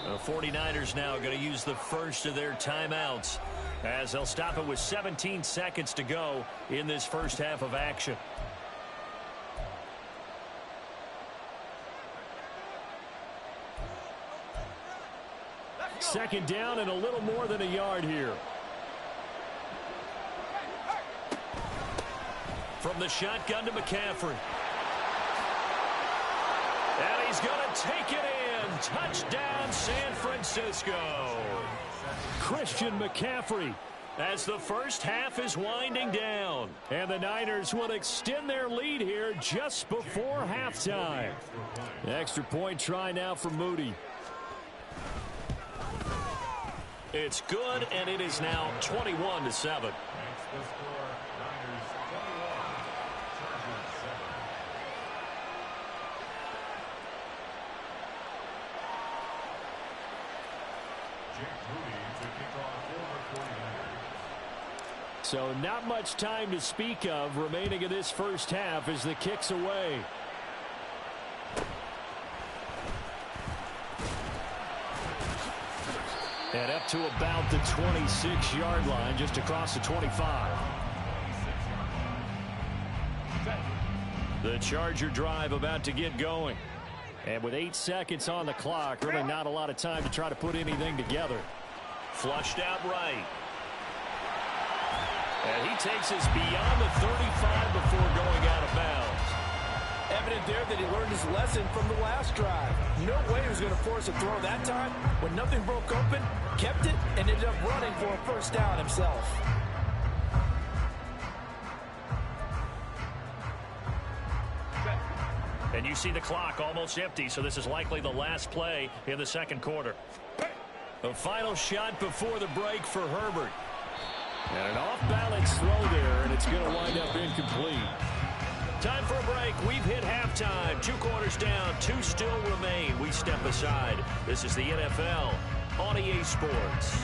The 49ers now going to use the first of their timeouts as they'll stop it with 17 seconds to go in this first half of action. Second down and a little more than a yard here. From the shotgun to McCaffrey. And he's going to take it in. Touchdown, San Francisco. Christian McCaffrey as the first half is winding down. And the Niners will extend their lead here just before halftime. Extra point try now for Moody. It's good, and it is now 21-7. So not much time to speak of remaining in this first half as the kick's away. And up to about the 26-yard line, just across the 25. The Charger drive about to get going. And with 8 seconds on the clock, really not a lot of time to try to put anything together. Flushed out right. And he takes us beyond the 35 before going out of bounds. Evident there that he learned his lesson from the last drive. No way he was going to force a throw that time. When nothing broke open, kept it, and ended up running for a first down himself. And you see the clock almost empty, so this is likely the last play in the second quarter. A final shot before the break for Herbert. And an off-balance throw there, and it's going to wind up incomplete. Time for a break. We've hit halftime. 2 quarters down. 2 still remain. We step aside. This is the NFL on EA Sports.